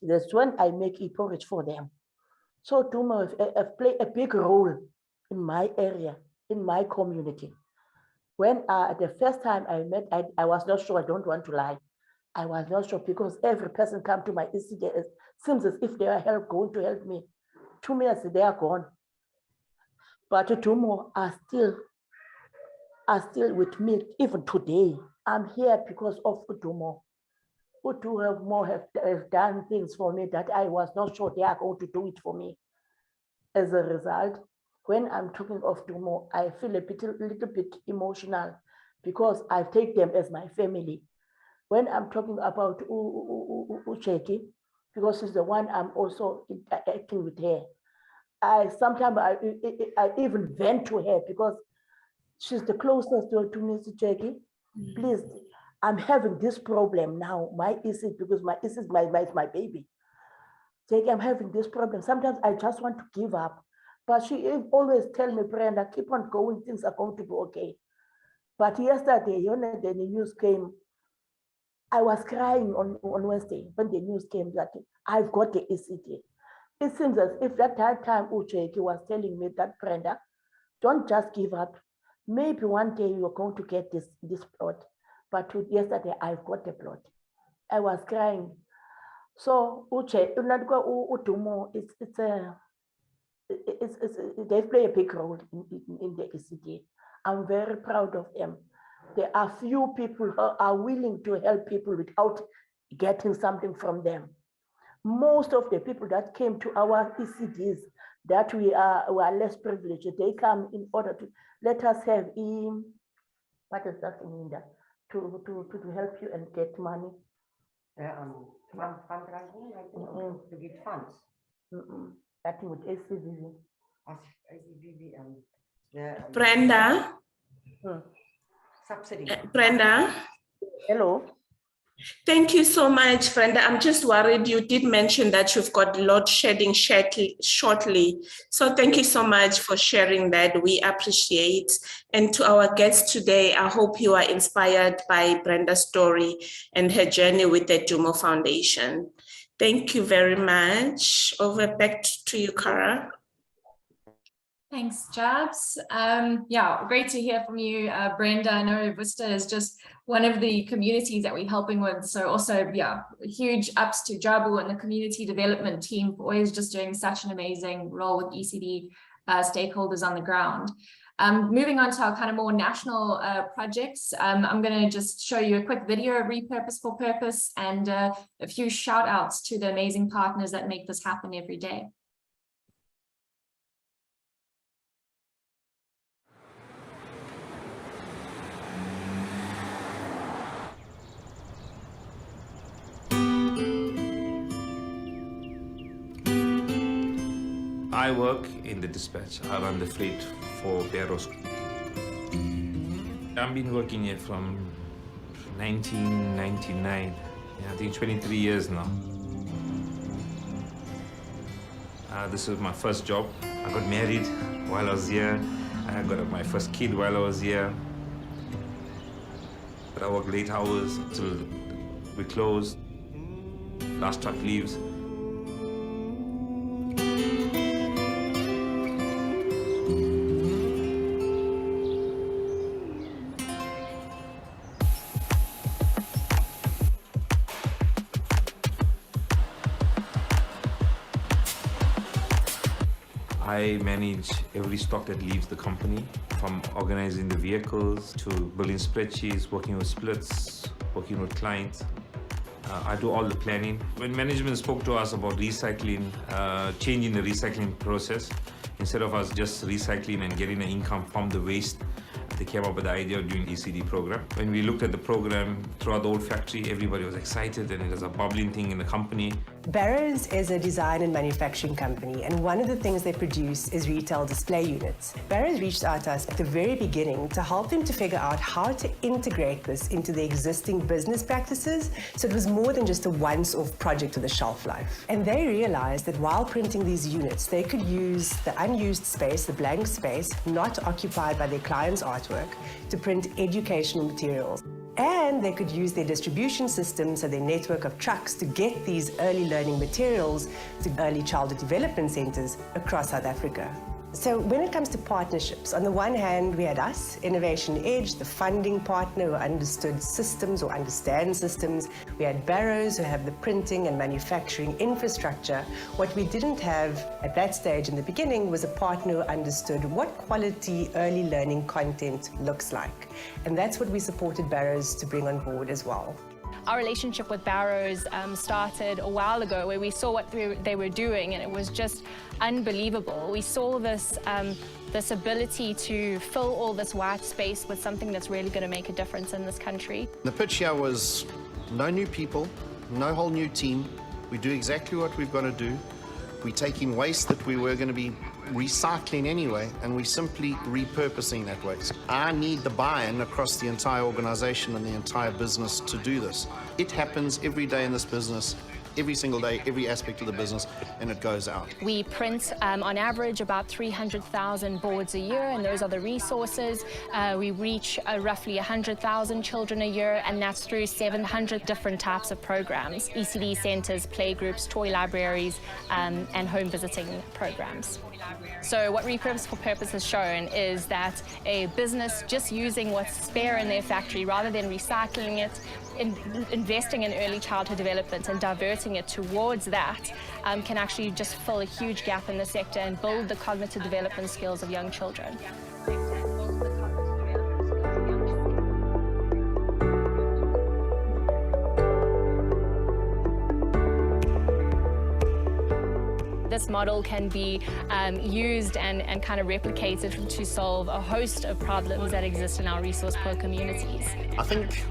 [SPEAKER 9] That's when I make a porridge for them. So DoMore play a big role in my area, in my community. When the first time I met, I was not sure, I don't want to lie. I was not sure because every person come to my ECD, it seems as if they are going to help me. 2 minutes, they are gone. But DoMore are still with me even today. I'm here because of DoMore. DoMore have done things for me that I was not sure they are going to do it for me. As a result, when I'm talking of DoMore, I feel a little bit emotional because I take them as my family. When I'm talking about Ucheki, because she's the one I'm also interacting with her, sometimes I even vent to her because she's the closest to Mr. Jackie. Please, I'm having this problem now. My issue, because my issue is my baby. Jackie, I'm having this problem. Sometimes I just want to give up. But she always tell me, Brenda, keep on going, things are going to be okay. But yesterday, when the news came, I was crying on Wednesday when the news came that I've got the ECD. It seems as if that time Ucheki was telling me that, Brenda, don't just give up. Maybe one day you're going to get this plot. But yesterday I've got the plot. I was crying. So DoMore, they play a big role in the ECD. I'm very proud of them. There are few people who are willing to help people without getting something from them. Most of the people that came to our ECDs that we are less privileged, they come in order to let us have what is that in India? To help you and get money.
[SPEAKER 10] Fundraising, I think, to get funds.
[SPEAKER 9] That with ACVV.
[SPEAKER 3] Brenda.
[SPEAKER 10] Subsidy.
[SPEAKER 3] Brenda.
[SPEAKER 9] Hello.
[SPEAKER 3] Thank you so much, Brenda. I'm just worried you did mention that you've got load shedding shortly. So thank you so much for sharing that. We appreciate. And to our guests today, I hope you are inspired by Brenda's story and her journey with the DoMore Foundation. Thank you very much. Over back to you, Cara.
[SPEAKER 11] Thanks, Jabs. Yeah, great to hear from you, Brenda. I know Vista is just one of the communities that we're helping with. So also, yeah, huge ups to Jabu and the community development team for always just doing such an amazing role with ECD stakeholders on the ground. Moving on to our kind of more national projects, I'm going to just show you a quick video of Repurpose for Purpose and a few shout outs to the amazing partners that make this happen every day.
[SPEAKER 12] I work in the dispatch. I run the fleet for Barrows. I've been working here from 1999. Yeah, I think 23 years now. This was my first job. I got married while I was here. I got my first kid while I was here. But I worked late hours till we closed. Last truck leaves. I manage every stock that leaves the company, from organizing the vehicles to building spreadsheets, working with splits, working with clients. I do all the planning. When management spoke to us about recycling, changing the recycling process, instead of us just recycling and getting the income from the waste, they came up with the idea of doing ECD program. When we looked at the program throughout the old factory, everybody was excited and it was a bubbling thing in the company.
[SPEAKER 13] Barrows is a design and manufacturing company, and one of the things they produce is retail display units. Barrows reached out to us at the very beginning to help them to figure out how to integrate this into their existing business practices, so it was more than just a once-off project with a shelf life. And they realized that while printing these units, they could use the unused space, the blank space, not occupied by their clients' artwork, to print educational materials. And they could use their distribution system, so their network of trucks, to get these early learning materials to early childhood development centers across South Africa. So when it comes to partnerships, on the one hand, we had us, Innovation Edge, the funding partner who understood systems or understands systems. We had Barrows, who have the printing and manufacturing infrastructure. What we didn't have at that stage in the beginning was a partner who understood what quality early learning content looks like. And that's what we supported Barrows to bring on board as well.
[SPEAKER 14] Our relationship with Barrows started a while ago, where we saw what they were doing, and it was just unbelievable. We saw this, this ability to fill all this white space with something that's really going to make a difference in this country.
[SPEAKER 15] The pitch here was no new people, no whole new team. We do exactly what we've got to do. We're taking waste that we were going to be recycling anyway, and we're simply repurposing that waste. I need the buy-in across the entire organization and the entire business to do this. It happens every day in this business, every single day, every aspect of the business, and it goes out.
[SPEAKER 14] We print, on average, about 300,000 boards a year, and those are the resources. We reach roughly 100,000 children a year, and that's through 700 different types of programs: ECD centers, playgroups, toy libraries, and home visiting programs. So what Repurpose for Purpose has shown is that a business just using what's spare in their factory, rather than recycling it, investing in early childhood development and diverting it towards that, can actually just fill a huge gap in the sector and build the cognitive development skills of young children. This model can be used and kind of replicated to solve a host of problems that exist in our resource-poor communities.
[SPEAKER 15] I think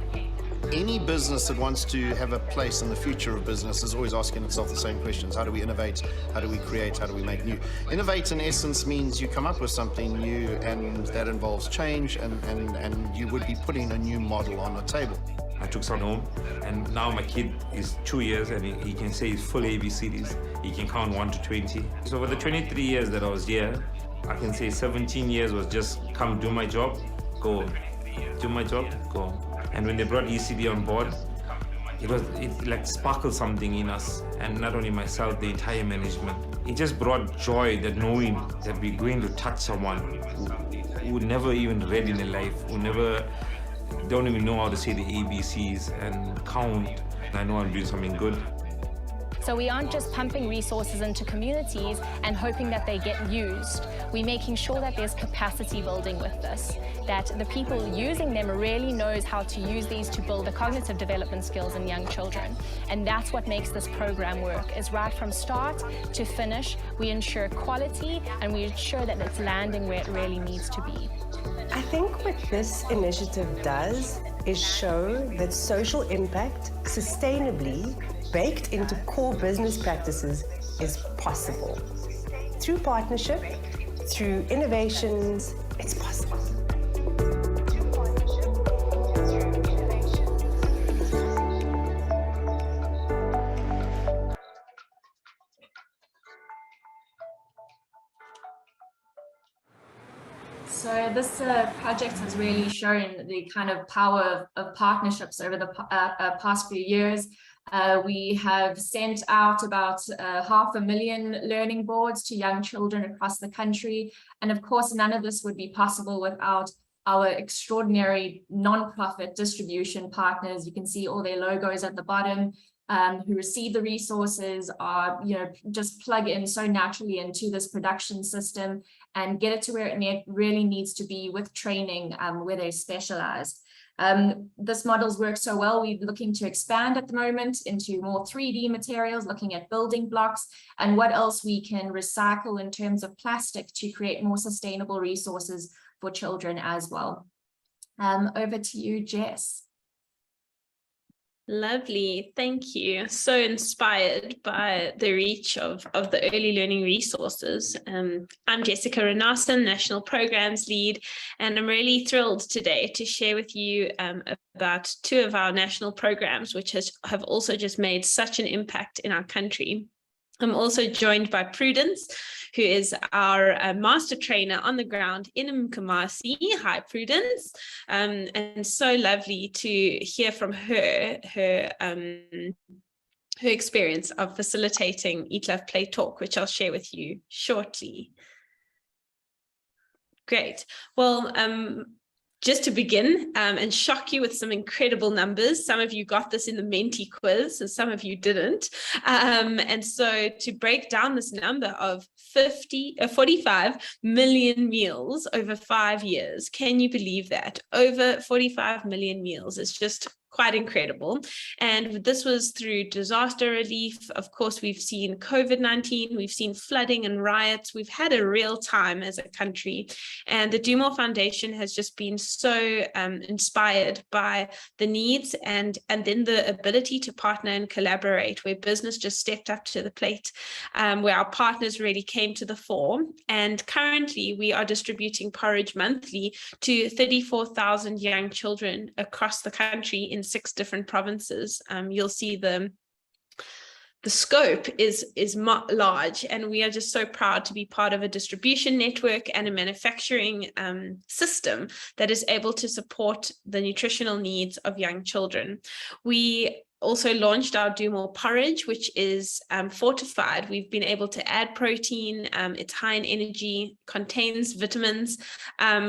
[SPEAKER 15] any business that wants to have a place in the future of business is always asking itself the same questions. How do we innovate? How do we create? How do we make new? Innovate, in essence, means you come up with something new, and that involves change, and you would be putting a new model on the table.
[SPEAKER 12] I took son home, and now my kid is 2 years, and he can say his full ABCDs. He can count 1 to 20. So for the 23 years that I was here, I can say 17 years was just come do my job, go. Do my job, go. And when they brought ECD on board, it like sparkled something in us, and not only myself, the entire management. It just brought joy, that knowing that we're going to touch someone who never even read in their life, who never don't even know how to say the ABCs and count. I know I'm doing something good.
[SPEAKER 14] So we aren't just pumping resources into communities and hoping that they get used. We're making sure that there's capacity building with this, that the people using them really knows how to use these to build the cognitive development skills in young children. And that's what makes this program work, is right from start to finish, we ensure quality and we ensure that it's landing where it really needs to be.
[SPEAKER 13] I think what this initiative does is show that social impact, sustainably baked into core business practices, is possible. through partnership, through innovations, it's possible.
[SPEAKER 11] So this project has really shown the kind of power of partnerships over the past few years. We have sent out about 500,000 learning boards to young children across the country. And of course, none of this would be possible without our extraordinary non-profit distribution partners. You can see all their logos at the bottom. Who receive the resources are, just plug in so naturally into this production system and get it to where it really needs to be with training where they're specialized. This model's worked so well, we're looking to expand at the moment into more 3D materials, looking at building blocks and what else we can recycle in terms of plastic to create more sustainable resources for children as well. Over to you, Jess.
[SPEAKER 16] Lovely, thank you. So inspired by the reach of the early learning resources. I'm Jessica Renassen, National Programs Lead, and I'm really thrilled today to share with you about two of our national programs, which have also just made such an impact in our country. I'm also joined by Prudence, who is our master trainer on the ground in Mkumasi. Hi, Prudence. And so lovely to hear from her experience of facilitating Eat, Love, Play, Talk, which I'll share with you shortly. Great. Well, just to begin and shock you with some incredible numbers. Some of you got this in the Menti quiz and some of you didn't. And so to break down this number of 45 million meals over 5 years, can you believe that? Over 45 million meals is just quite incredible. And this was through disaster relief. Of course, we've seen COVID-19, we've seen flooding and riots. We've had a real time as a country. And the DoMore Foundation has just been so inspired by the needs and then the ability to partner and collaborate, where business just stepped up to the plate, where our partners really came to the fore. And currently we are distributing porridge monthly to 34,000 young children across the country in 6 different provinces. You'll see the scope is large, and we are just so proud to be part of a distribution network and a manufacturing system that is able to support the nutritional needs of young children. We also launched our DoMore porridge, which is fortified. We've been able to add protein. It's high in energy, contains vitamins,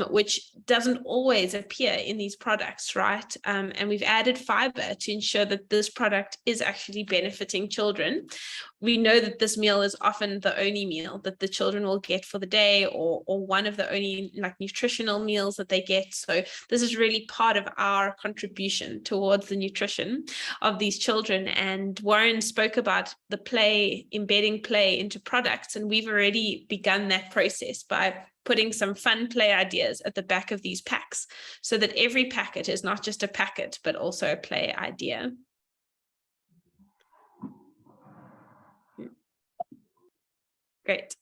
[SPEAKER 16] which doesn't always appear in these products, right? And we've added fiber to ensure that this product is actually benefiting children. We know that this meal is often the only meal that the children will get for the day, or one of the only nutritional meals that they get. So this is really part of our contribution towards the nutrition of these children. And Warren spoke about the play, embedding play into products, and we've already begun that process by putting some fun play ideas at the back of these packs, so that every packet is not just a packet, but also a play idea. Great.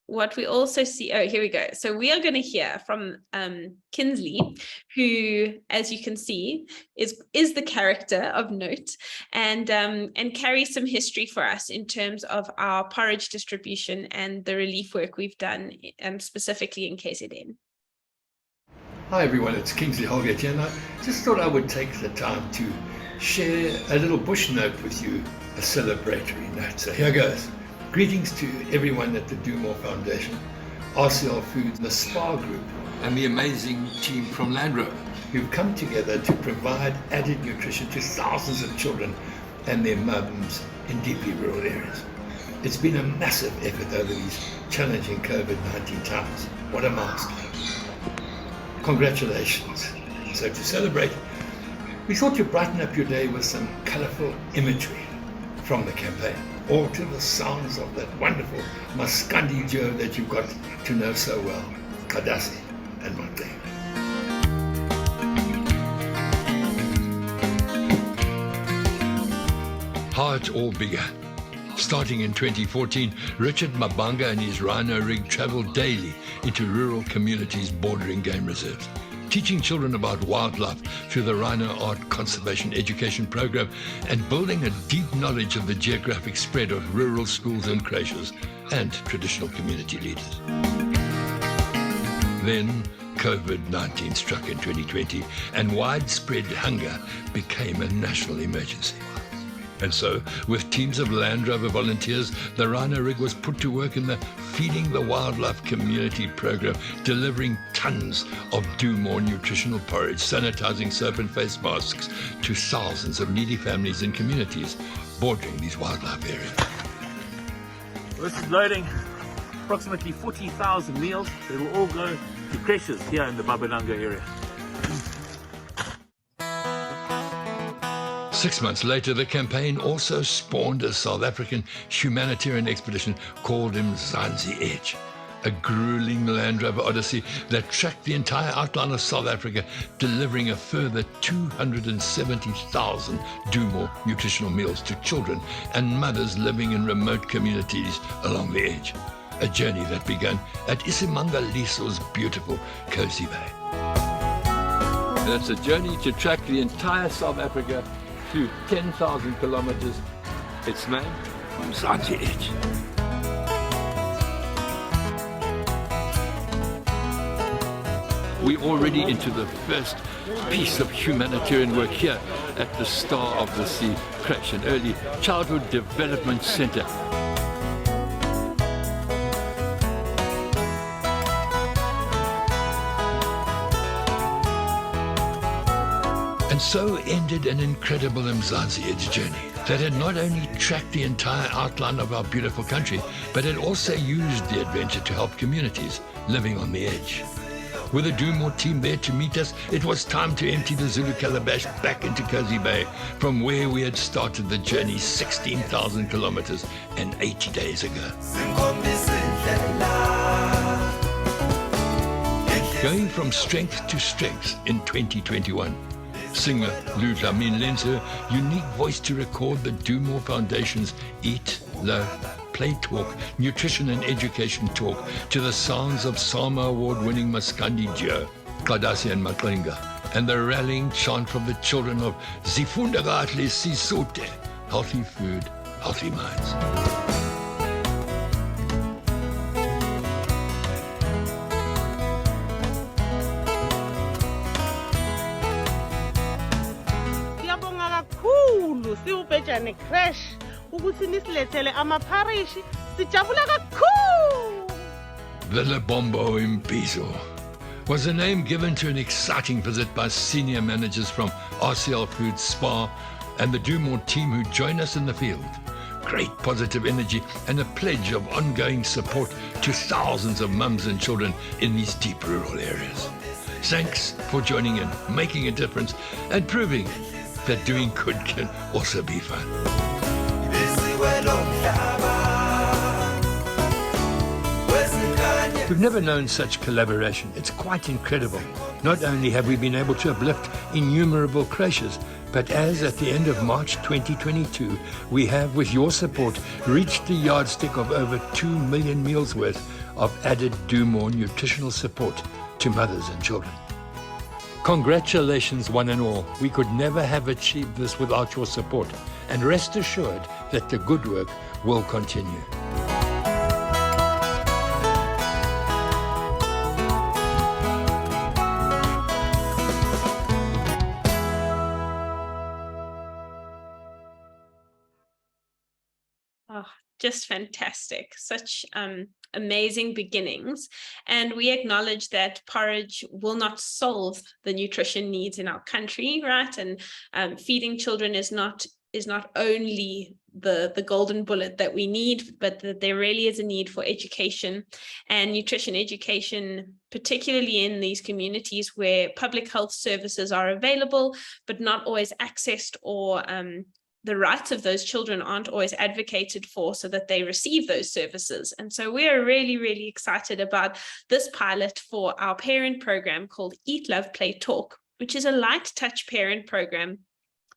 [SPEAKER 16] What we also see, oh, here we go. So we are going to hear from Kinsley, who, as you can see, is the character of note and carries some history for us in terms of our porridge distribution and the relief work we've done, specifically in KZN.
[SPEAKER 17] Hi everyone, it's Kingsley Holgate here, and I just thought I would take the time to share a little bush note with you, a celebratory note. So here goes. Greetings to everyone at the DoMore Foundation, RCL Foods, the SPA Group, and the amazing team from Land Rover, who've come together to provide added nutrition to thousands of children and their mums in deeply rural areas. It's been a massive effort over these challenging COVID-19 times. What a milestone. Congratulations. So to celebrate, we thought to brighten up your day with some colourful imagery from the campaign, or to the sounds of that wonderful Maskandi Joe that you've got to know so well, Kadasi and Montaigne.
[SPEAKER 18] Heart all bigger,
[SPEAKER 17] Starting in 2014, Richard Mabanga and his rhino rig traveled daily into rural communities bordering game reserves, teaching children about wildlife through the Rhino Art Conservation Education Program and building a deep knowledge of the geographic spread of rural schools and creches and traditional community leaders. Then COVID-19 struck in 2020 and widespread hunger became a national emergency. And so, with teams of Land Rover volunteers, the Rhino rig was put to work in the Feeding the Wildlife Community Program, delivering tons of DoMore nutritional porridge, sanitizing soap and face masks to thousands of needy families and communities bordering these wildlife areas.
[SPEAKER 18] This is loading approximately 40,000 meals. They will all go to creches here in the Babananga area.
[SPEAKER 17] 6 months later, the campaign also spawned a South African humanitarian expedition called Mzansi Edge, a grueling Land Rover odyssey that tracked the entire outline of South Africa, delivering a further 270,000 DoMore nutritional meals to children and mothers living in remote communities along the edge. A journey that began at Isimangaliso's beautiful Cozy Bay. That's a journey to track the entire South Africa through 10,000 kilometers. It's named Mzansi Edge. We're already into the first piece of humanitarian work here at the Star of the Sea creche, an early childhood development center. And so ended an incredible Mzansi Edge journey that had not only tracked the entire outline of our beautiful country, but had also used the adventure to help communities living on the edge. With a DoMore team there to meet us, it was time to empty the Zulu calabash back into Cozy Bay, from where we had started the journey 16,000 kilometers and 80 days ago. Going from strength to strength in 2021, singer Lou Dlamini lends her unique voice to record the DoMore Foundation's Eat, Love, Play Talk, Nutrition and Education Talk to the sounds of Sama Award-winning Maskandi Joe, Kadasi and Maklinga, and the rallying chant from the children of Zifunda Gatle Sisute, healthy food, healthy minds.
[SPEAKER 19] Siubhejane crash ukuthi nisilethele amaparishi sijabula kakhulu.
[SPEAKER 17] The Lebombo Impizo was a name given to an exciting visit by senior managers from RCL Foods Spa and the DoMore team who join us in the field. Great positive energy and a pledge of ongoing support to thousands of mums and children in these deep rural areas. Thanks for joining in, making a difference, and proving that doing good can also be fun. We've never known such collaboration. It's quite incredible. Not only have we been able to uplift innumerable creches, but as at the end of March 2022, we have, with your support, reached the yardstick of over 2 million meals worth of added DoMore nutritional support to mothers and children. Congratulations, one and all. We could never have achieved this without your support. And rest assured that the good work will continue.
[SPEAKER 16] Oh, just fantastic. Such amazing beginnings. And we acknowledge that porridge will not solve the nutrition needs in our country, right? And feeding children is not only the golden bullet that we need, but that there really is a need for education and nutrition education, particularly in these communities where public health services are available, but not always accessed, or the rights of those children aren't always advocated for so that they receive those services. And so we are really, really excited about this pilot for our parent program called Eat, Love, Play, Talk, which is a light touch parent program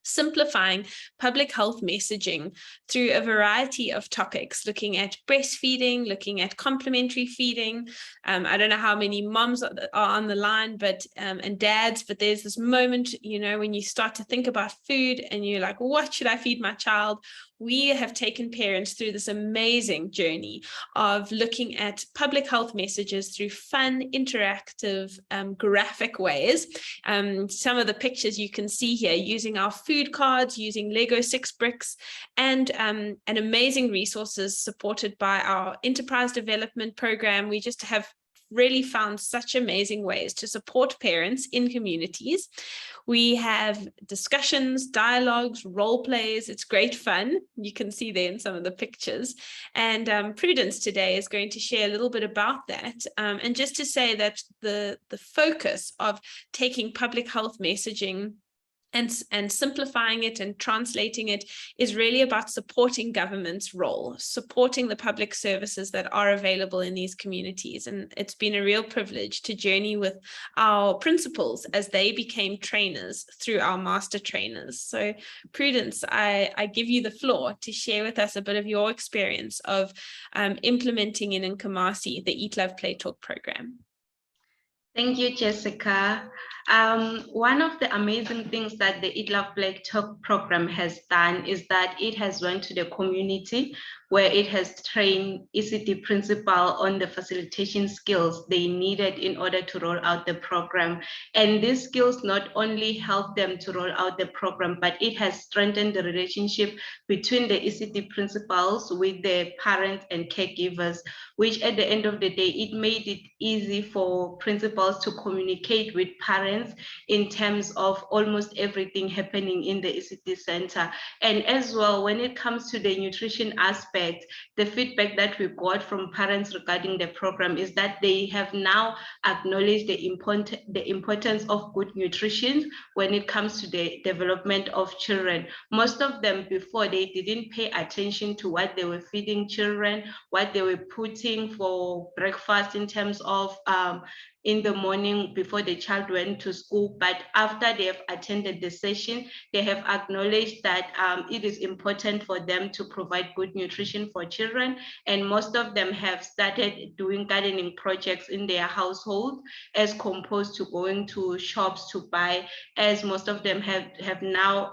[SPEAKER 16] simplifying public health messaging through a variety of topics, looking at breastfeeding, looking at complementary feeding. I don't know how many moms are on the line, but and dads, but there's this moment, you know, when you start to think about food and you're like, what should I feed my child? We have taken parents through this amazing journey of looking at public health messages through fun, interactive, graphic ways. Some of the pictures you can see here using our food cards, using Lego 6 bricks, and amazing resources supported by our enterprise development program. We just have really found such amazing ways to support parents in communities. We have discussions, dialogues, role plays. It's great fun. You can see there in some of the pictures. And Prudence today is going to share a little bit about that. And just to say that the focus of taking public health messaging and simplifying it and translating it is really about supporting government's role, supporting the public services that are available in these communities. And it's been a real privilege to journey with our principals as they became trainers through our master trainers. So Prudence, I give you the floor to share with us a bit of your experience of implementing in Nkomasi the Eat, Love, Play, Talk program.
[SPEAKER 20] Thank you, Jessica. One of the amazing things that the Eat, Love, Play, Talk program has done is that it has went to the community where it has trained ECD principal on the facilitation skills they needed in order to roll out the program. And these skills not only help them to roll out the program, but it has strengthened the relationship between the ECD principals with the parents and caregivers, which at the end of the day, it made it easy for principals to communicate with parents in terms of almost everything happening in the ECD center. And as well, when it comes to the nutrition aspect, the feedback that we got from parents regarding the program is that they have now acknowledged the importance of good nutrition when it comes to the development of children. Most of them before, they didn't pay attention to what they were feeding children, what they were putting for breakfast in terms of in the morning before the child went to school. But after they have attended the session, they have acknowledged that it is important for them to provide good nutrition for children. And most of them have started doing gardening projects in their household as opposed to going to shops to buy, as most of them have now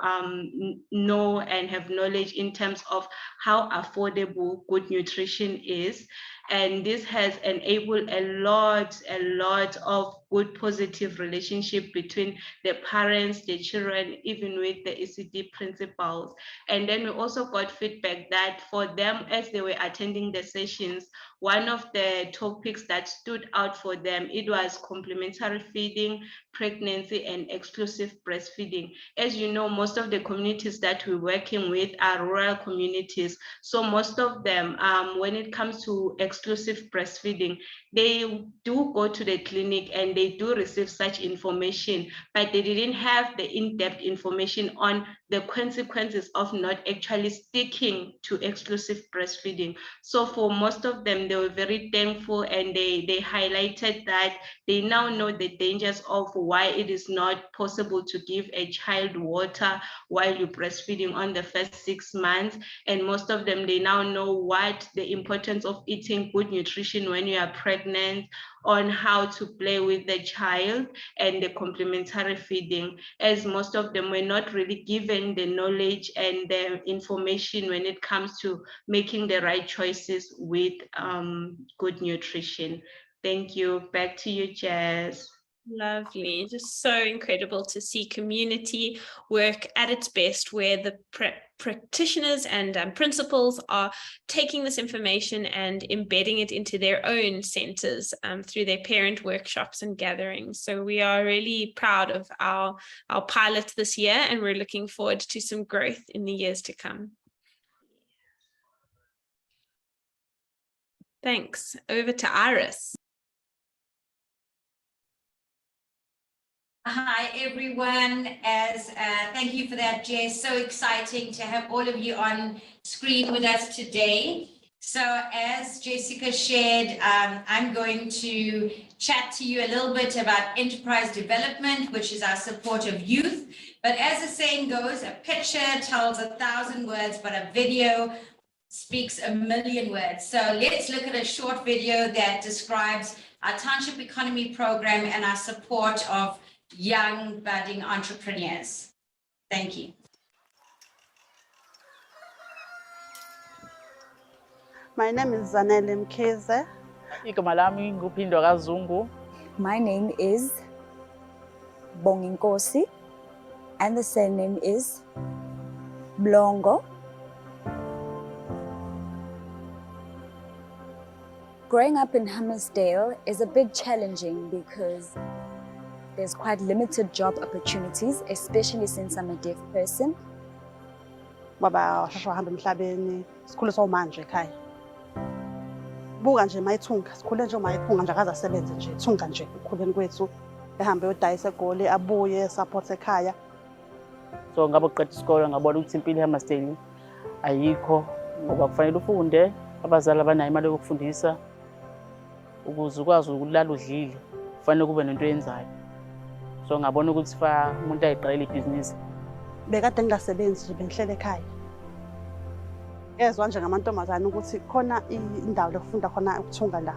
[SPEAKER 20] know and have knowledge in terms of how affordable good nutrition is. And this has enabled a lot of good positive relationship between the parents, the children, even with the ECD principals. And then we also got feedback that for them, as they were attending the sessions, one of the topics that stood out for them, it was complementary feeding, pregnancy, and exclusive breastfeeding. As you know, most of the communities that we're working with are rural communities. So most of them, when it comes to exclusive breastfeeding, they do go to the clinic and they do receive such information, but they didn't have the in-depth information on the consequences of not actually sticking to exclusive breastfeeding. So for most of them, they were very thankful, and they highlighted that they now know the dangers of why it is not possible to give a child water while you're breastfeeding on the first 6 months. And most of them, they now know what the importance of eating good nutrition when you are pregnant, on how to play with the child, and the complementary feeding, as most of them were not really given the knowledge and the information when it comes to making the right choices with good nutrition. Thank you. Back to you, Jess.
[SPEAKER 16] Lovely. Just so incredible to see community work at its best, where the practitioners and principals are taking this information and embedding it into their own centers through their parent workshops and gatherings. So we are really proud of our pilot this year, and we're looking forward to some growth in the years to come. Thanks. Over to Iris.
[SPEAKER 21] Hi everyone, thank you for that, Jess. So exciting to have all of you on screen with us today. So as Jessica shared, I'm going to chat to you a little bit about enterprise development, which is our support of youth. But as the saying goes, a picture tells 1,000 words, but a video speaks 1,000,000 words. So let's look at a short video that describes our township economy program and our support of young budding entrepreneurs. Thank you.
[SPEAKER 4] My name is Zanele Mkhize.
[SPEAKER 22] Igama lami nguPhindwa kaZungu.
[SPEAKER 23] My name is Bonginkosi, and the surname is Mlongo. Growing up in Hammersdale is a bit challenging because there's quite limited job opportunities, especially since I'm a deaf person.
[SPEAKER 4] Baba wahamba emhlabeni sikhuliswa umanje ekhaya. Buka nje mayithunga sikhule nje mayithunga nje akaze asebenze nje ithunga nje ukukhuleni kwethu ehambe yodayisa egoli abuye support ekhaya.
[SPEAKER 22] So ngabe uqeda isikole ngabona ukuthi impilo eHammersdale ayikho ngoba kufanele ufunde, abazali abanayo imali yokufundisa ukuze ukwazi ukulala udlile kufanele kube nento yenzayo. So ngabona ukuthi fa umuntu ayiqalela ibhizinisi.
[SPEAKER 4] Bekade ngingasebenzi nje bengihlele ekhaya. Ezwa nje ngamantombazane ukuthi khona indawo lokufunda khona ukuthunga la.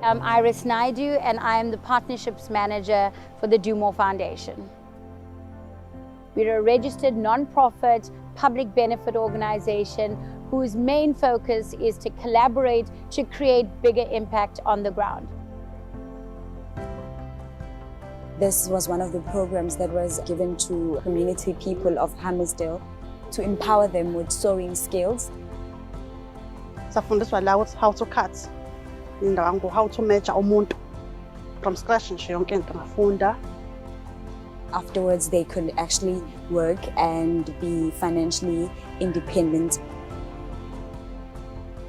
[SPEAKER 24] I'm Iris Naidu and I am the Partnerships Manager for the DoMore's Foundation. We're a registered non-profit public benefit organization whose main focus is to collaborate to create bigger impact on the ground.
[SPEAKER 23] This was one of the programs that was given to community people of Hammersdale to empower them with sewing skills.
[SPEAKER 4] Safundiswa la how to cut, how to measure umuntu from scratch nje yonke into ngafunda.
[SPEAKER 23] Afterwards, they could actually work and be financially independent.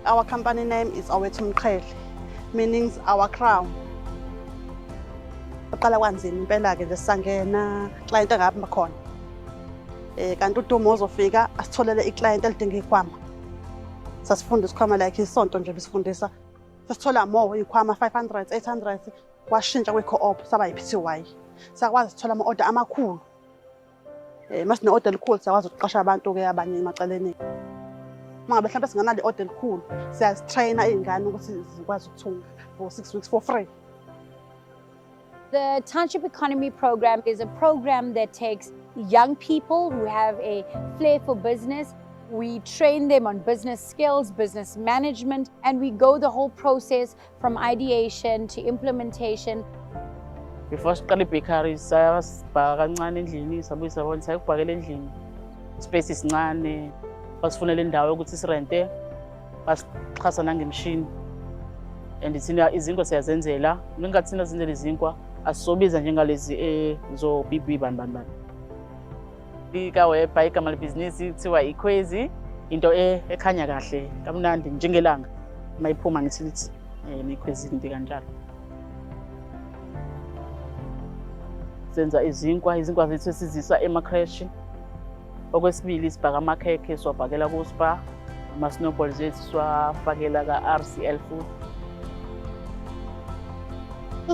[SPEAKER 4] Our company name is Owethu Mqhele, meaning our crown. Qala kwanzima impela ke lesangena client engabe bakhona. Kanti uDoMore's ufika asitholele iclient elidinga ikhwama. Sasifunda isikhwama like isonto nje bisifundisa. Sasithola more ikhwama 500, 800 kwashintsha kwe-co-op saba yiPTY. Sakwazi ukuthola ama-order amakhulu. Masine order elikhulu sakwazi ukuqasha abantu ke abanye emaceleni. Mangabe mhlawumbe singanale order elikhulu siyazitraina izingane ukuthi zikwazi ukuthunga for 6 weeks for free.
[SPEAKER 24] The Township Economy Program is a program that takes young people who have a flair for business. We train them on business skills, business management, and we go the whole process from ideation to implementation.
[SPEAKER 22] Before siqala ibakery sayasibhaka kancane endlini sabuye sabona sayokubhakela endlini. Space isincane. Basifunela indawo yokuthi sirente. Basixhasa nangemshini. And thina izinkwa siyazenzela. Ningathi thina zenzela izinkwa asisobiza njengalezi zo BB bani. Ika webha igama lebhizinisi kuthiwa iCrazy, into ekhanya kahle kamnandi njengelanga mayiphuma ngithi iCrazy into kanjalo. Senza izinkwa zethu esizisa emaCrash. Okwesibili sibhaka amakhekhe siwabhakela kuSpa, ama-snowballs ethu siwafakela ka-RCL Food.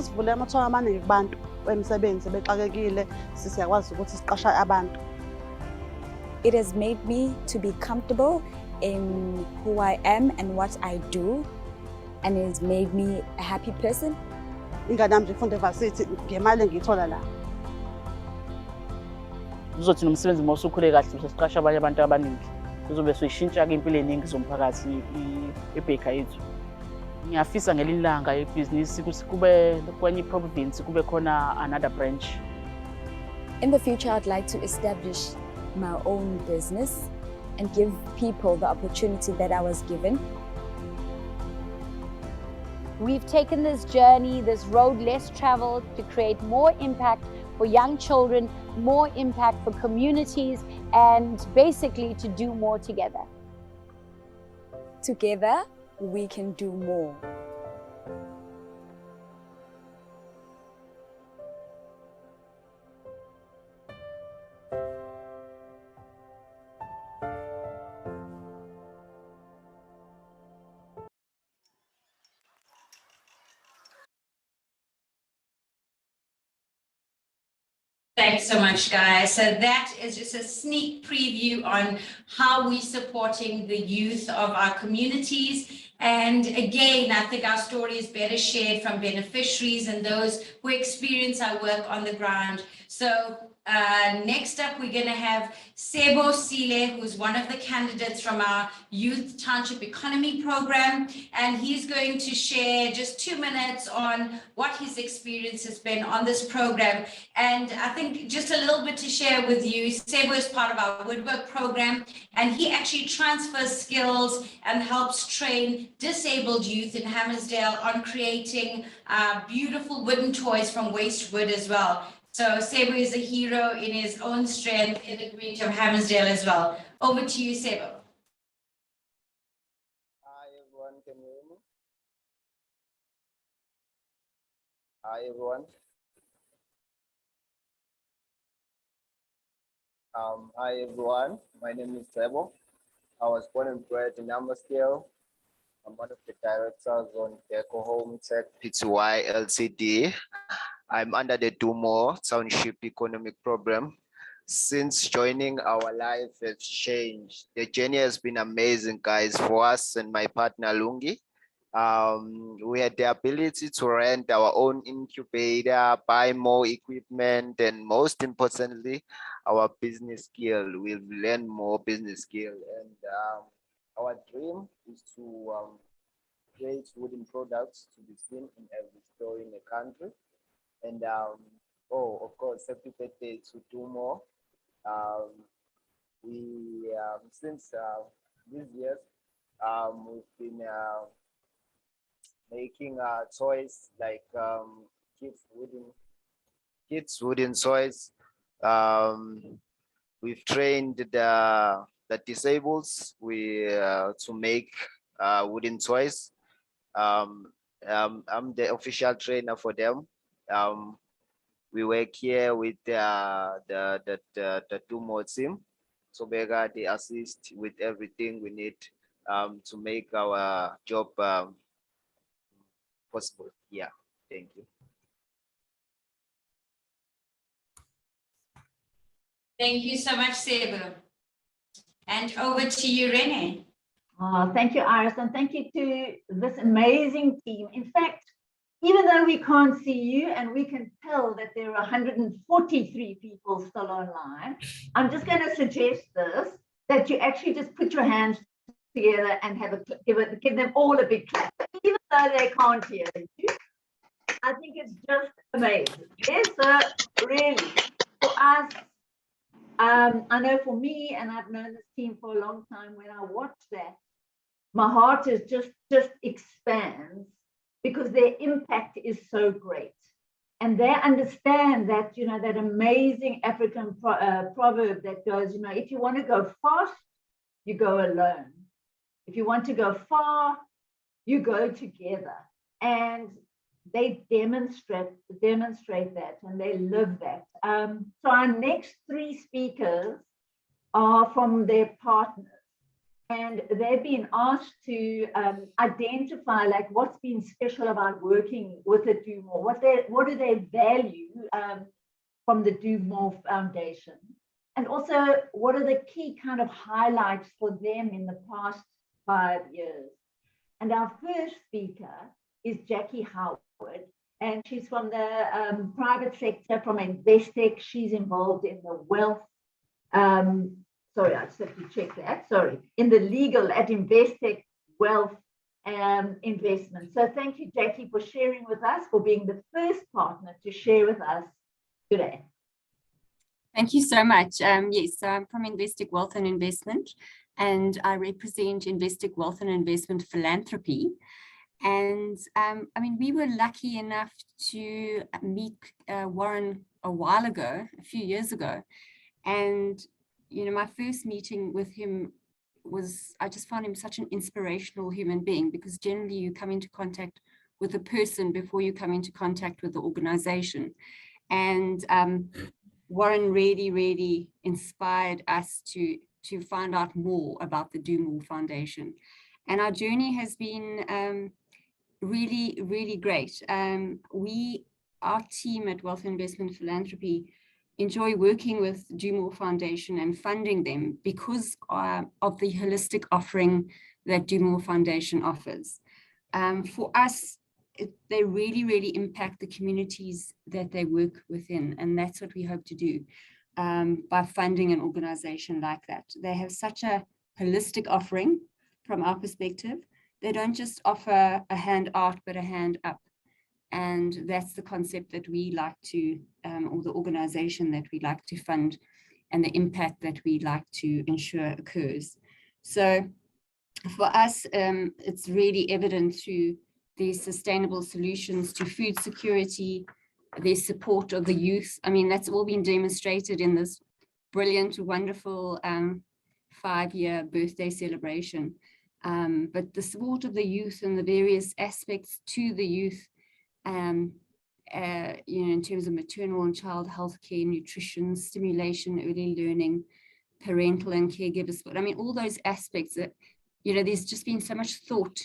[SPEAKER 4] Sivule amathuba amaningi kubantu wemisebenzi bexakekile siyakwazi ukuthi siqasha abantu.
[SPEAKER 23] It has made me to be comfortable in who I am and what I do, and it has made me a happy person.
[SPEAKER 4] Ingane yami ifunda eVarsity ngemali engiyithola la.
[SPEAKER 22] Uzothi nomsebenzi mawusukhule kahle sesiqasha abanye abantu abaningi. Kuzobe siyishintsha ke impilo eningi zomphakathi eBaker yethu. Ngiyafisa ngelinye ilanga ibhizinisi kube kwenye province kube khona another branch.
[SPEAKER 23] In the future, I'd like to establish my own business and give people the opportunity that I was given.
[SPEAKER 24] We've taken this journey, this road less traveled, to create more impact for young children, more impact for communities, and basically to do more together.
[SPEAKER 23] Together, we can do more.
[SPEAKER 21] Thanks so much, guys. So that is just a sneak preview on how we're supporting the youth of our communities. And again, I think our story is better shared from beneficiaries and those who experience our work on the ground. So next up, we're going to have Sebo Sile, who's one of the candidates from our Youth Township Economy Program. And he's going to share just 2 minutes on what his experience has been on this program. And I think just a little bit to share with you, Sebo is part of our woodwork program, and he actually transfers skills and helps train disabled youth in Hammersdale on creating beautiful wooden toys from waste wood as well. So Sebo is a hero in his own strength in the community of Hammersdale as well. Over to you, Sebo.
[SPEAKER 1] Hi everyone, can you hear me? Hi everyone. Hi everyone, my name is Sebo. I was born and bred in Hammersdale. I'm one of the directors on Deco Home Tech Pty Ltd. I'm under the DoMore's Township Economic Program. Since joining, our life has changed. The journey has been amazing, guys, for us and my partner Lungi. We had the ability to rent our own incubator, buy more equipment, and most importantly, our business skill. We've learned more business skill. And our dream is to create wooden products to be seen in every store in the country. And of course, happy birthday to DoMore. Since these years, we've been making toys like kids wooden toys. We've trained the disabled to make wooden toys. I'm the official trainer for them. We work here with the DoMore team. So they assist with everything we need to make our job possible. Yeah, thank you.
[SPEAKER 21] Thank you so much, Sebo. And over to you, Renee.
[SPEAKER 2] Thank you, Iris, and thank you to this amazing team. In fact, even though we can't see you and we can tell that there are 143 people still online, I'm just going to suggest that you actually just put your hands together and give them all a big clap, even though they can't hear you. I think it's just amazing. Yes, really, for us, I know for me, and I've known this team for a long time, when I watch that, my heart is just expands, because their impact is so great. And they understand that, that amazing African proverb that goes, if you want to go fast, you go alone. If you want to go far, you go together. And they demonstrate that, and they live that. So our next 3 speakers are from their partners. And they've been asked to identify what's been special about working with the DoMore, what do they value from the DoMore Foundation, and also what are the key kind of highlights for them in the past 5 years. And our first speaker is Jackie Howard, and she's from the private sector, from Investec. She's involved in the wealth. Sorry, I just have to check that. Sorry, in the legal at Investec Wealth Investment. So thank you, Jackie, for sharing with us, for being the first partner to share with us today.
[SPEAKER 5] Thank you so much. Yes, so I'm from Investec Wealth and Investment, and I represent Investec Wealth and Investment Philanthropy. And we were lucky enough to meet Warren a while ago, a few years ago. And my first meeting with him was, I just found him such an inspirational human being, because generally you come into contact with a person before you come into contact with the organization. And Warren really inspired us to find out more about the DoMore Foundation. And our journey has been really great. Our team at Wealth Investment Philanthropy enjoy working with DoMore Foundation and funding them because of the holistic offering that DoMore Foundation offers. For us, they really, really impact the communities that they work within, and that's what we hope to do by funding an organization like that. They have such a holistic offering from our perspective. They don't just offer a hand out, but a hand up. And that's the concept that we like to, or the organization that we like to fund, and the impact that we like to ensure occurs. So for us, it's really evident through these sustainable solutions to food security, their support of the youth. I mean, that's all been demonstrated in this brilliant, wonderful 5-year birthday celebration. But the support of the youth and the various aspects to the youth, in terms of maternal and child health care, nutrition, stimulation, early learning, parental and caregiver support. I mean, all those aspects that, there's just been so much thought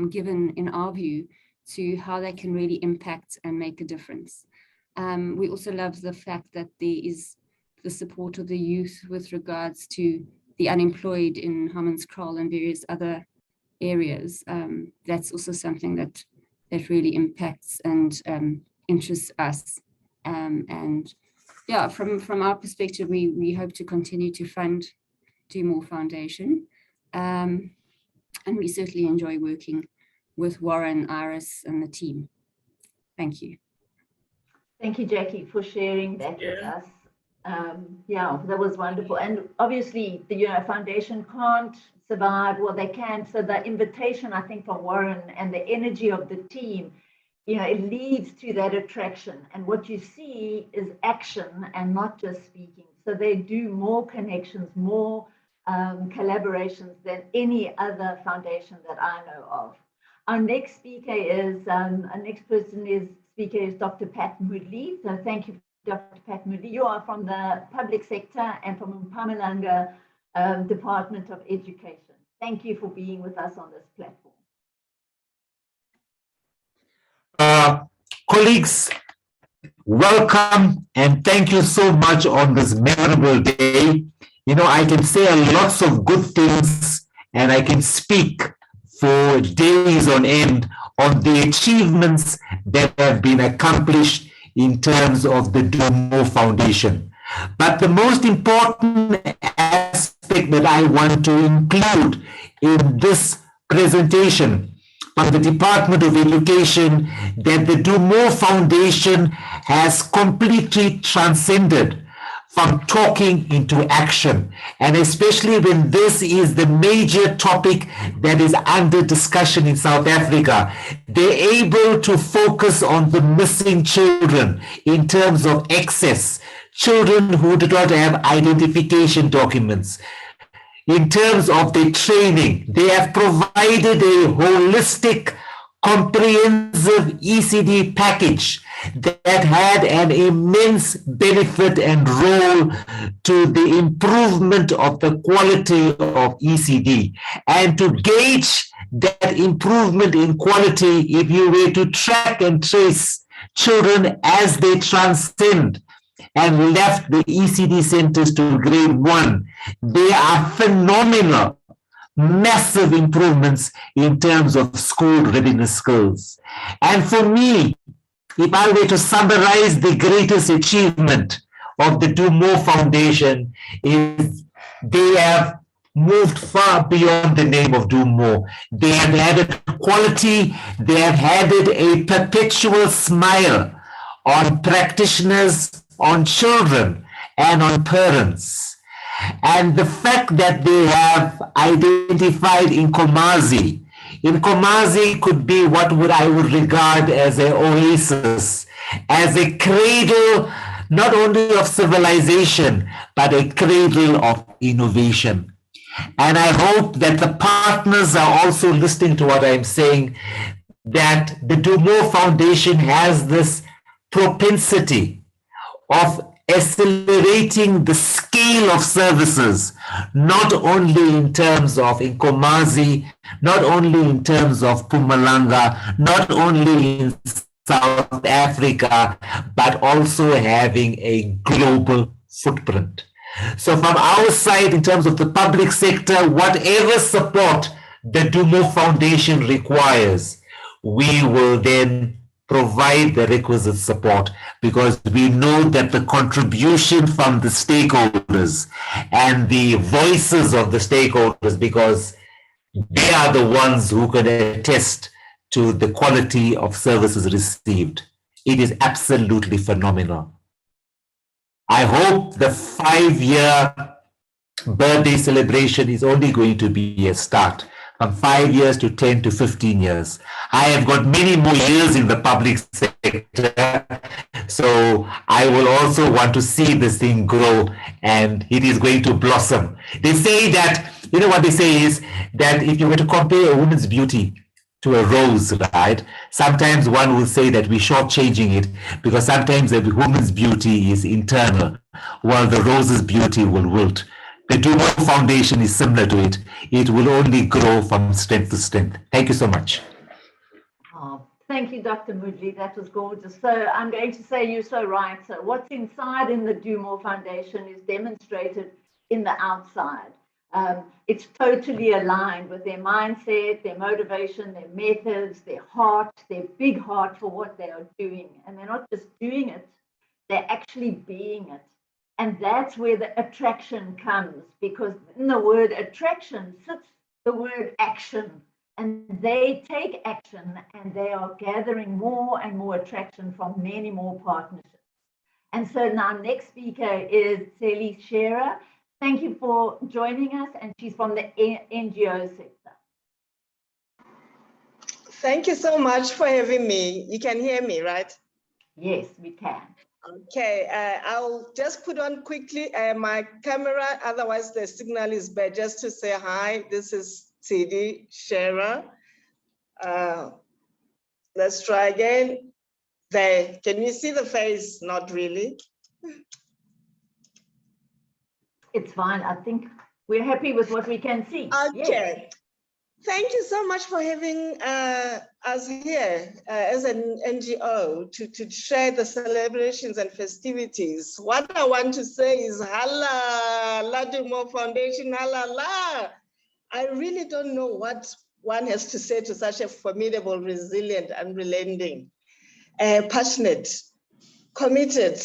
[SPEAKER 5] given, in our view, to how they can really impact and make a difference. We also love the fact that there is the support of the youth with regards to the unemployed in Hammanskraal and various other areas. That's also something that really impacts and interests us. And yeah, from our perspective, we hope to continue to fund DoMore Foundation. And we certainly enjoy working with Warren, Iris, and the team. Thank you.
[SPEAKER 2] Thank you, Jackie, for sharing that with us. Yeah, that was wonderful. And obviously, the foundation can't survive, well, they can. So the invitation, I think, from Warren and the energy of the team, it leads to that attraction. And what you see is action and not just speaking. So they do more connections, more collaborations than any other foundation that I know of. Our next speaker is, speaker is Dr. Pat Moodley. So thank you, Dr. Pat Moodley. You are from the public sector and from Mpumalanga Department of Education. Thank you for being with us on this platform.
[SPEAKER 6] Colleagues, welcome and thank you so much on this memorable day. I can say lots of good things and I can speak for days on end on the achievements that have been accomplished in terms of the DoMoore Foundation. But the most important aspect that I want to include in this presentation from the Department of Education, that the DoMoore Foundation has completely transcended from talking into action, and especially when this is the major topic that is under discussion in South Africa, they're able to focus on the missing children in terms of access, children who do not have identification documents. In terms of the training, they have provided a holistic, comprehensive ECD package that had an immense benefit and role to the improvement of the quality of ECD. And to gauge that improvement in quality, if you were to track and trace children as they transcend and left the ECD centers to grade 1, they are phenomenal, massive improvements in terms of school readiness skills. And for me, if I were to summarize the greatest achievement of the DoMoore Foundation, is they have moved far beyond the name of DoMoore. They have added quality, they have added a perpetual smile on practitioners, on children, and on parents. And the fact that they have identified Nkomazi could be what I would regard as an oasis, as a cradle not only of civilization, but a cradle of innovation. And I hope that the partners are also listening to what I'm saying, that the DoMoore Foundation has this propensity of accelerating the scale of services, not only in terms of Nkomazi, not only in terms of Mpumalanga, not only in South Africa, but also having a global footprint. So from our side, in terms of the public sector, whatever support the DoMore Foundation requires, we will then provide the requisite support, because we know that the contribution from the stakeholders and the voices of the stakeholders, because they are the ones who can attest to the quality of services received. It is absolutely phenomenal. I hope the 5-year birthday celebration is only going to be a start, from 5 years to 10 to 15 years. I have got many more years in the public sector, so I will also want to see this thing grow, and it is going to blossom. They say that, you know what they say is that if you were to compare a woman's beauty to a rose, right? Sometimes one will say that we're shortchanging it, because sometimes the woman's beauty is internal, while the rose's beauty will wilt. The DoMore Foundation is similar to it. It will only grow from strength to strength. Thank you so much.
[SPEAKER 2] Oh, thank you, Dr. Mudli. That was gorgeous. So I'm going to say you're so right. So what's inside in the DoMore Foundation is demonstrated in the outside. It's totally aligned with their mindset, their motivation, their methods, their heart, their big heart for what they are doing. And they're not just doing it, they're actually being it. And that's where the attraction comes, because in the word attraction sits the word action. And they take action, and they are gathering more and more attraction from many more partnerships. And so now next speaker is Sally Shearer. Thank you for joining us, and she's from the NGO sector.
[SPEAKER 7] Thank you so much for having me. You can hear me, right?
[SPEAKER 2] Yes, we can.
[SPEAKER 7] Okay, I'll just put on quickly my camera, otherwise the signal is bad. Just to say hi, this is Sally Shearer. Let's try again. There, can you see the face? Not really.
[SPEAKER 2] It's fine. I think we're happy with what we can see.
[SPEAKER 7] Okay.
[SPEAKER 2] Yes.
[SPEAKER 7] Thank you so much for having us here as an NGO to share the celebrations and festivities. What I want to say is, hala, la DoMore Foundation, hala, la. I really don't know what one has to say to such a formidable, resilient, unrelenting, passionate, committed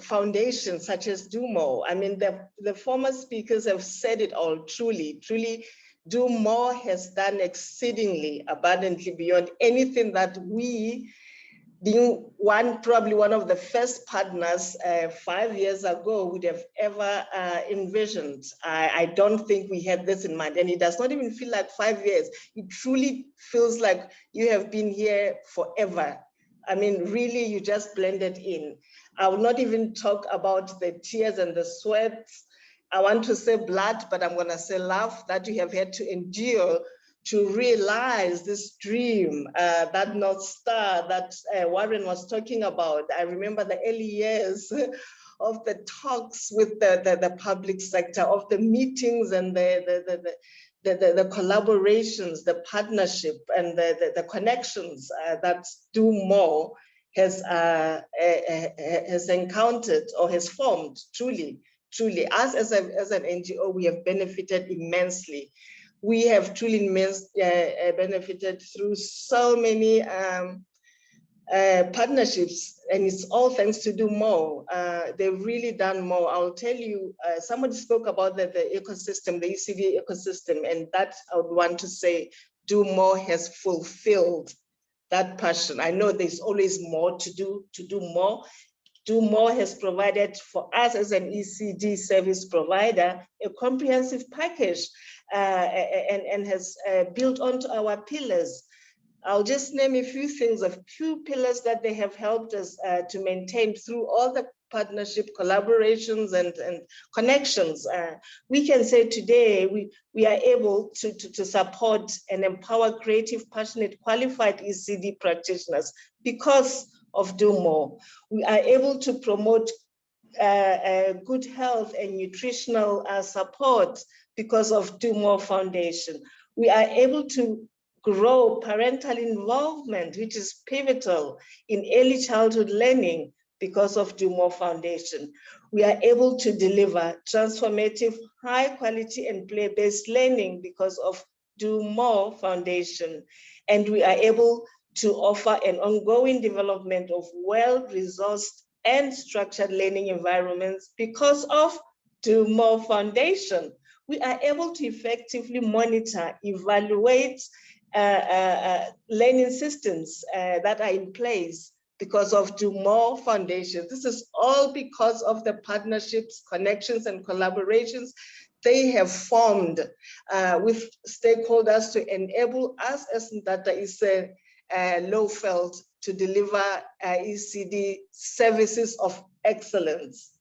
[SPEAKER 7] foundation such as DoMore. I mean, the former speakers have said it all. Truly, DoMore has done exceedingly abundantly beyond anything that we, being probably one of the first partners 5 years ago, would have ever envisioned. I don't think we had this in mind, and it does not even feel like 5 years. It truly feels like you have been here forever. I mean, really, you just blended in. I will not even talk about the tears and the sweats. I want to say blood, but I'm gonna say love that you have had to endure to realize this dream, that North Star that Warren was talking about. I remember the early years of the talks with the public sector, of the meetings and the collaborations, the partnership and the connections that DoMore has encountered or has formed. Truly, us as an NGO, we have benefited immensely. We have truly benefited through so many partnerships, and it's all thanks to DoMore. They've really done more. I'll tell you, somebody spoke about the ecosystem, the ECD ecosystem, and that I would want to say DoMore has fulfilled that passion. I know there's always more to do more. DoMore has provided for us as an ECD service provider a comprehensive package and has built onto our pillars. I'll just name a few things, a few pillars that they have helped us to maintain through all the partnership collaborations and connections. We can say today we are able to support and empower creative, passionate, qualified ECD practitioners because of DoMore. We are able to promote good health and nutritional support because of DoMore Foundation. We are able to grow parental involvement, which is pivotal in early childhood learning because of DoMore Foundation. We are able to deliver transformative, high quality and play-based learning because of DoMore Foundation. And we are able to offer an ongoing development of well-resourced and structured learning environments because of DoMore Foundation. We are able to effectively monitor, evaluate learning systems that are in place because of DoMore Foundation. This is all because of the partnerships, connections, and collaborations they have formed with stakeholders to enable us as Ndata Ise Lowveld to deliver ECD services of excellence.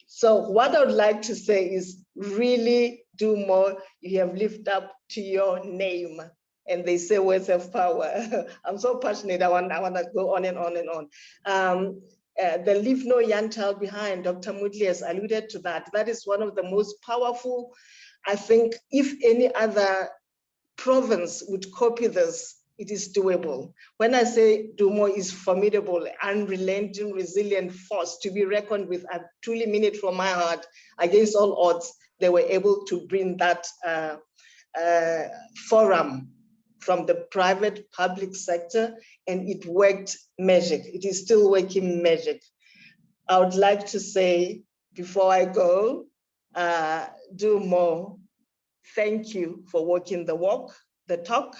[SPEAKER 7] So what I would like to say is really DoMore. You have lived up to your name. And they say words of power. I'm so passionate. I want to go on and on and on. The Leave No Young Child Behind, Dr. Mutli has alluded to that. That is one of the most powerful. I think if any other province would copy this, it is doable. When I say DoMore is formidable, unrelenting, resilient force to be reckoned with, I truly mean it from my heart. Against all odds, they were able to bring that forum from the private public sector, and it worked magic. It is still working magic. I would like to say, before I go, DoMore, thank you for walking the walk, the talk,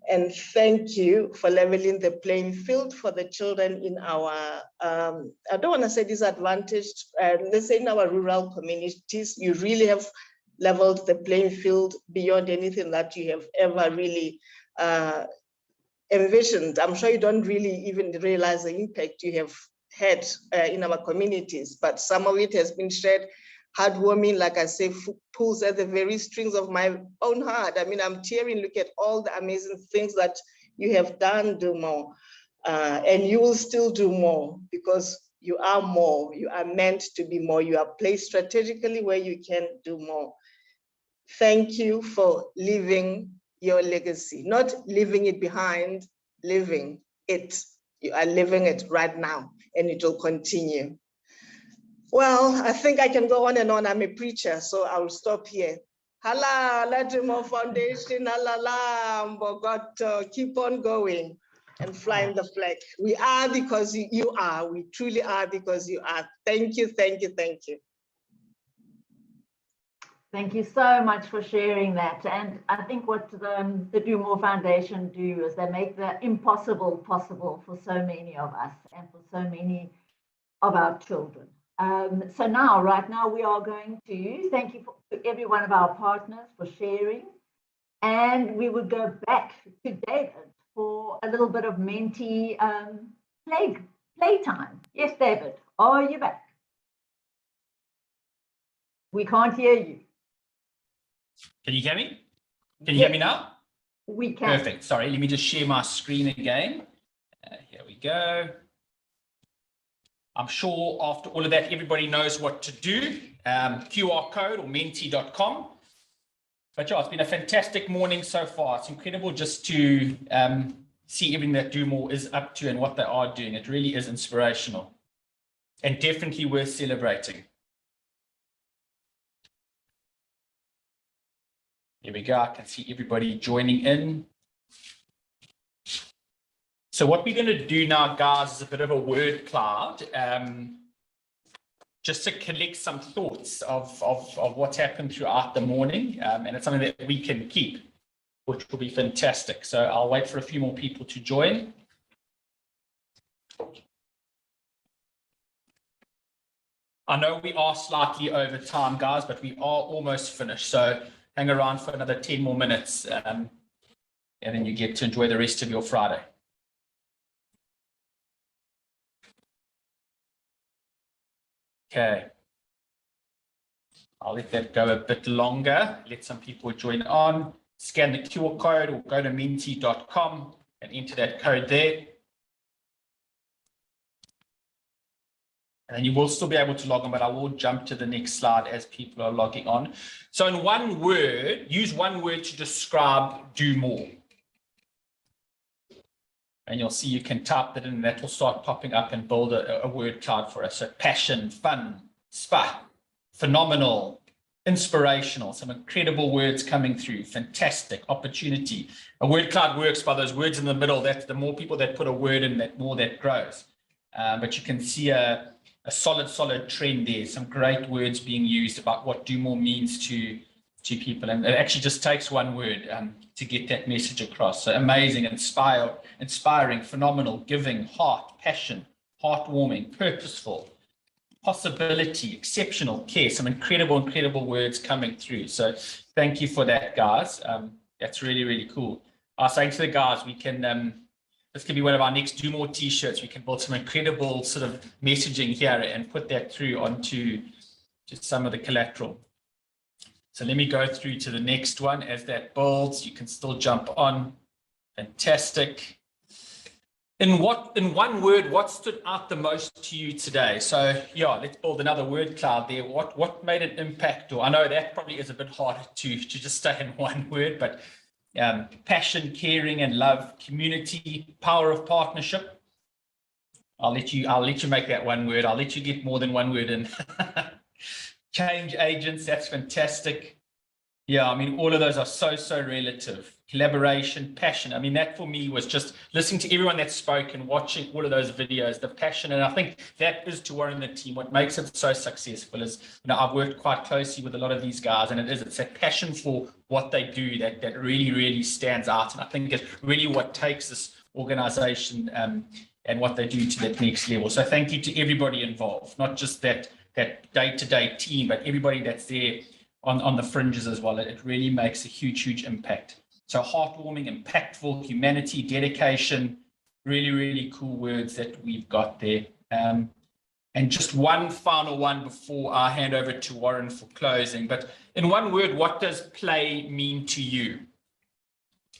[SPEAKER 7] and thank you for leveling the playing field for the children in our, I don't want to say disadvantaged, let's say in our rural communities. You really have leveled the playing field beyond anything that you have ever really envisioned. I'm sure you don't really even realize the impact you have had in our communities, but some of it has been shared, heartwarming, like I say, pulls at the very strings of my own heart. I mean, I'm tearing, look at all the amazing things that you have done, DoMore, and you will still do more because you are more, you are meant to be more, you are placed strategically where you can do more. Thank you for living your legacy, not leaving it behind, living it. You are living it right now, and it will continue. Well, I think I can go on and on. I'm a preacher, so I will stop here. Hala, DoMore Foundation, halala, Mbogoto, keep on going and flying the flag. We are because you are. We truly are because you are. Thank you, thank you, thank you.
[SPEAKER 2] Thank you so much for sharing that. And I think what the DoMore Foundation do is they make the impossible possible for so many of us and for so many of our children. So now, right now, we are going to thank you to every one of our partners for sharing. And we would go back to David for a little bit of Menti playtime. Yes, David, are you back? We can't hear you.
[SPEAKER 3] Can you hear me? Can you hear me now?
[SPEAKER 2] We can.
[SPEAKER 3] Perfect. Sorry, let me just share my screen again. Here we go. I'm sure after all of that, everybody knows what to do. QR code or menti.com. But yeah, it's been a fantastic morning so far. It's incredible just to see everything that DoMore is up to and what they are doing. It really is inspirational and definitely worth celebrating. Here we go. I can see everybody joining in. So what we're going to do now, guys, is a bit of a word cloud, just to collect some thoughts of what's happened throughout the morning. And it's something that we can keep, which will be fantastic. So I'll wait for a few more people to join. I know we are slightly over time, guys, but we are almost finished. So hang around for another 10 more minutes, and then you get to enjoy the rest of your Friday. Okay. I'll let that go a bit longer. Let some people join on. Scan the QR code or go to menti.com and enter that code there. And then you will still be able to log on, but I will jump to the next slide as people are logging on. So in one word, use one word to describe DoMore. and you'll see you can type that in and that will start popping up and build a word cloud for us. So passion, fun, spa, phenomenal, inspirational, some incredible words coming through, fantastic, opportunity. A word cloud works by those words in the middle. That the more people that put a word in, that more that grows. But you can see a solid trend there, some great words being used about what do more means to people. And it actually just takes one word to get that message across. So amazing, inspiring, phenomenal, giving, heart, passion, heartwarming, purposeful, possibility, exceptional, care, some incredible words coming through. So thank you for that, guys. That's really cool. I was saying to the guys, we can, this could be one of our next Do More t-shirts. We can build some incredible sort of messaging here and put that through onto just some of the collateral. So let me go through to the next one. As that builds, you can still jump on. Fantastic. In one word, what stood out the most to you today? So yeah, let's build another word cloud there. What made an impact? Or I know that probably is a bit harder to just stay in one word, but passion, caring and love, community, power of partnership. I'll let you make that one word. I'll let you get more than one word in. Change agents, that's fantastic. Yeah, I mean, all of those are so relative. Collaboration, passion. I mean, that for me was just listening to everyone that spoke and watching all of those videos, the passion. And I think that is to Warren and the team. What makes it so successful is, I've worked quite closely with a lot of these guys, and it's that passion for what they do that really stands out. And I think it's really what takes this organization and what they do to that next level. So thank you to everybody involved, not just that day-to-day team, but everybody that's there on the fringes as well. It really makes a huge impact. So heartwarming, impactful, humanity, dedication, really cool words that we've got there. And just one final one before I hand over to Warren for closing. But in one word, what does play mean to you?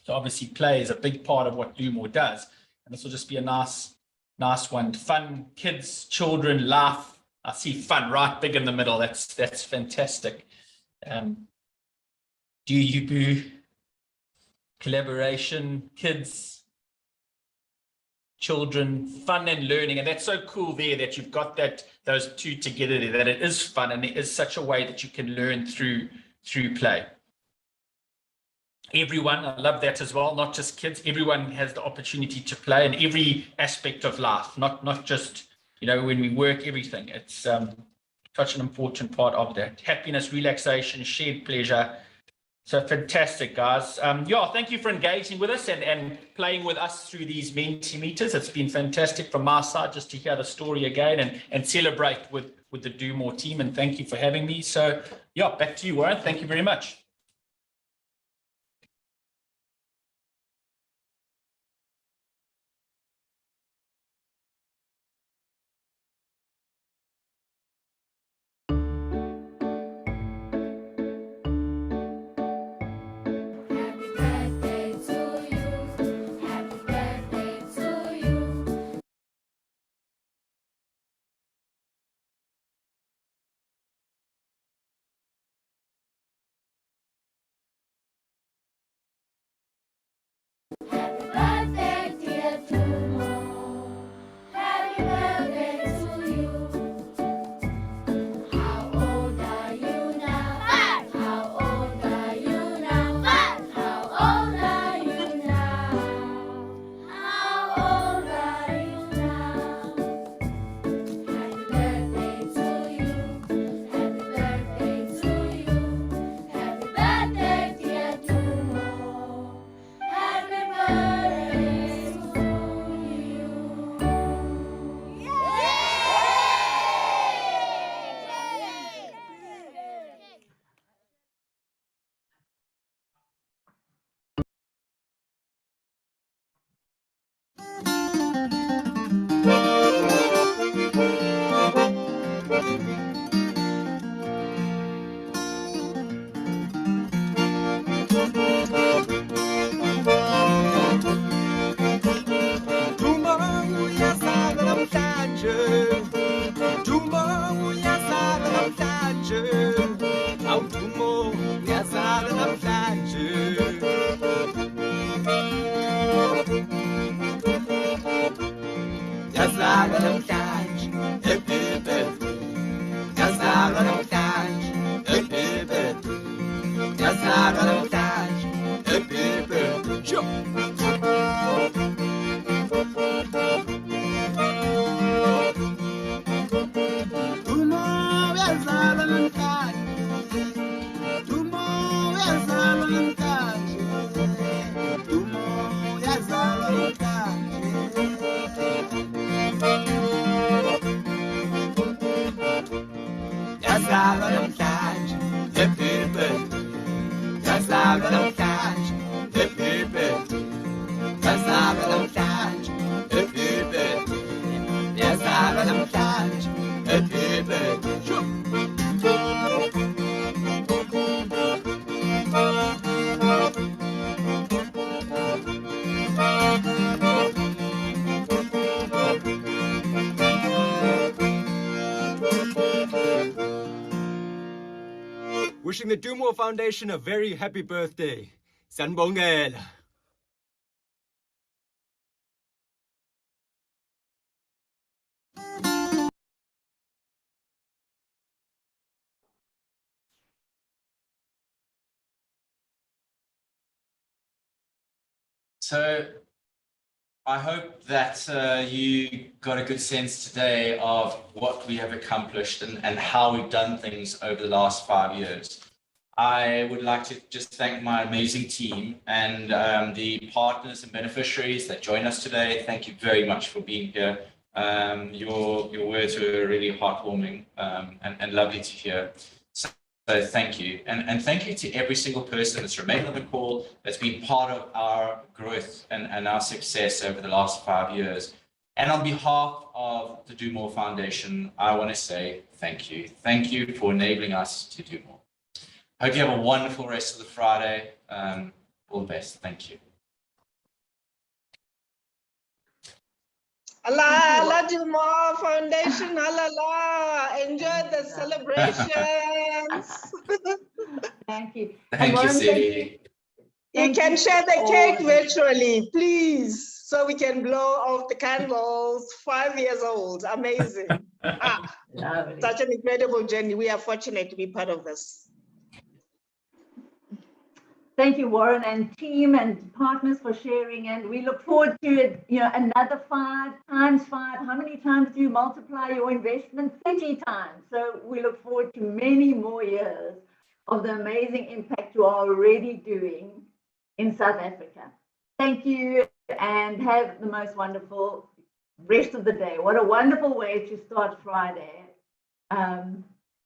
[SPEAKER 3] So obviously play is a big part of what Do More does. And this will just be a nice one. Fun, kids, children, laugh. I see fun right big in the middle. That's fantastic. Do you boo? Collaboration, kids, children, fun and learning. And that's so cool there that you've got those two together there, that it is fun and there is such a way that you can learn through play. Everyone, I love that as well, not just kids. Everyone has the opportunity to play in every aspect of life, not just, when we work, everything. It's such an important part of that. Happiness, relaxation, shared pleasure. So fantastic, guys. Thank you for engaging with us and playing with us through these Mentimeters. It's been fantastic from my side just to hear the story again and celebrate with the Do More team. And thank you for having me. So back to you, Warren. Thank you very much.
[SPEAKER 8] Wishing the DoMore Foundation a very happy birthday. Sanbongela.
[SPEAKER 9] So I hope that you got a good sense today of what we have accomplished and how we've done things over the last 5 years. I would like to just thank my amazing team and the partners and beneficiaries that join us today. Thank you very much for being here. Your words were really heartwarming and lovely to hear. So thank you. And thank you to every single person that's remained on the call, that's been part of our growth and our success over the last 5 years. And on behalf of the DoMore Foundation, I want to say thank you. Thank you for enabling us to do more. Hope you have a wonderful rest of the Friday. All the best. Thank you.
[SPEAKER 7] Allah, Allah DoMore Foundation, Allah, enjoy the celebrations.
[SPEAKER 2] Thank you.
[SPEAKER 9] Thank you, Sadie.
[SPEAKER 7] You can share the cake virtually, please, so we can blow off the candles. 5 years old, amazing. Such an incredible journey. We are fortunate to be part of this.
[SPEAKER 2] Thank you, Warren and team and partners for sharing. And we look forward to another 5 times 5. How many times do you multiply your investment? 30 times. So we look forward to many more years of the amazing impact you are already doing in South Africa. Thank you and have the most wonderful rest of the day. What a wonderful way to start Friday.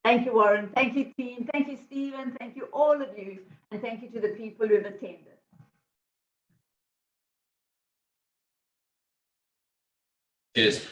[SPEAKER 2] Thank you, Warren. Thank you, team. Thank you, Stephen. Thank you, all of you. And thank you to the people who have attended.
[SPEAKER 9] Cheers.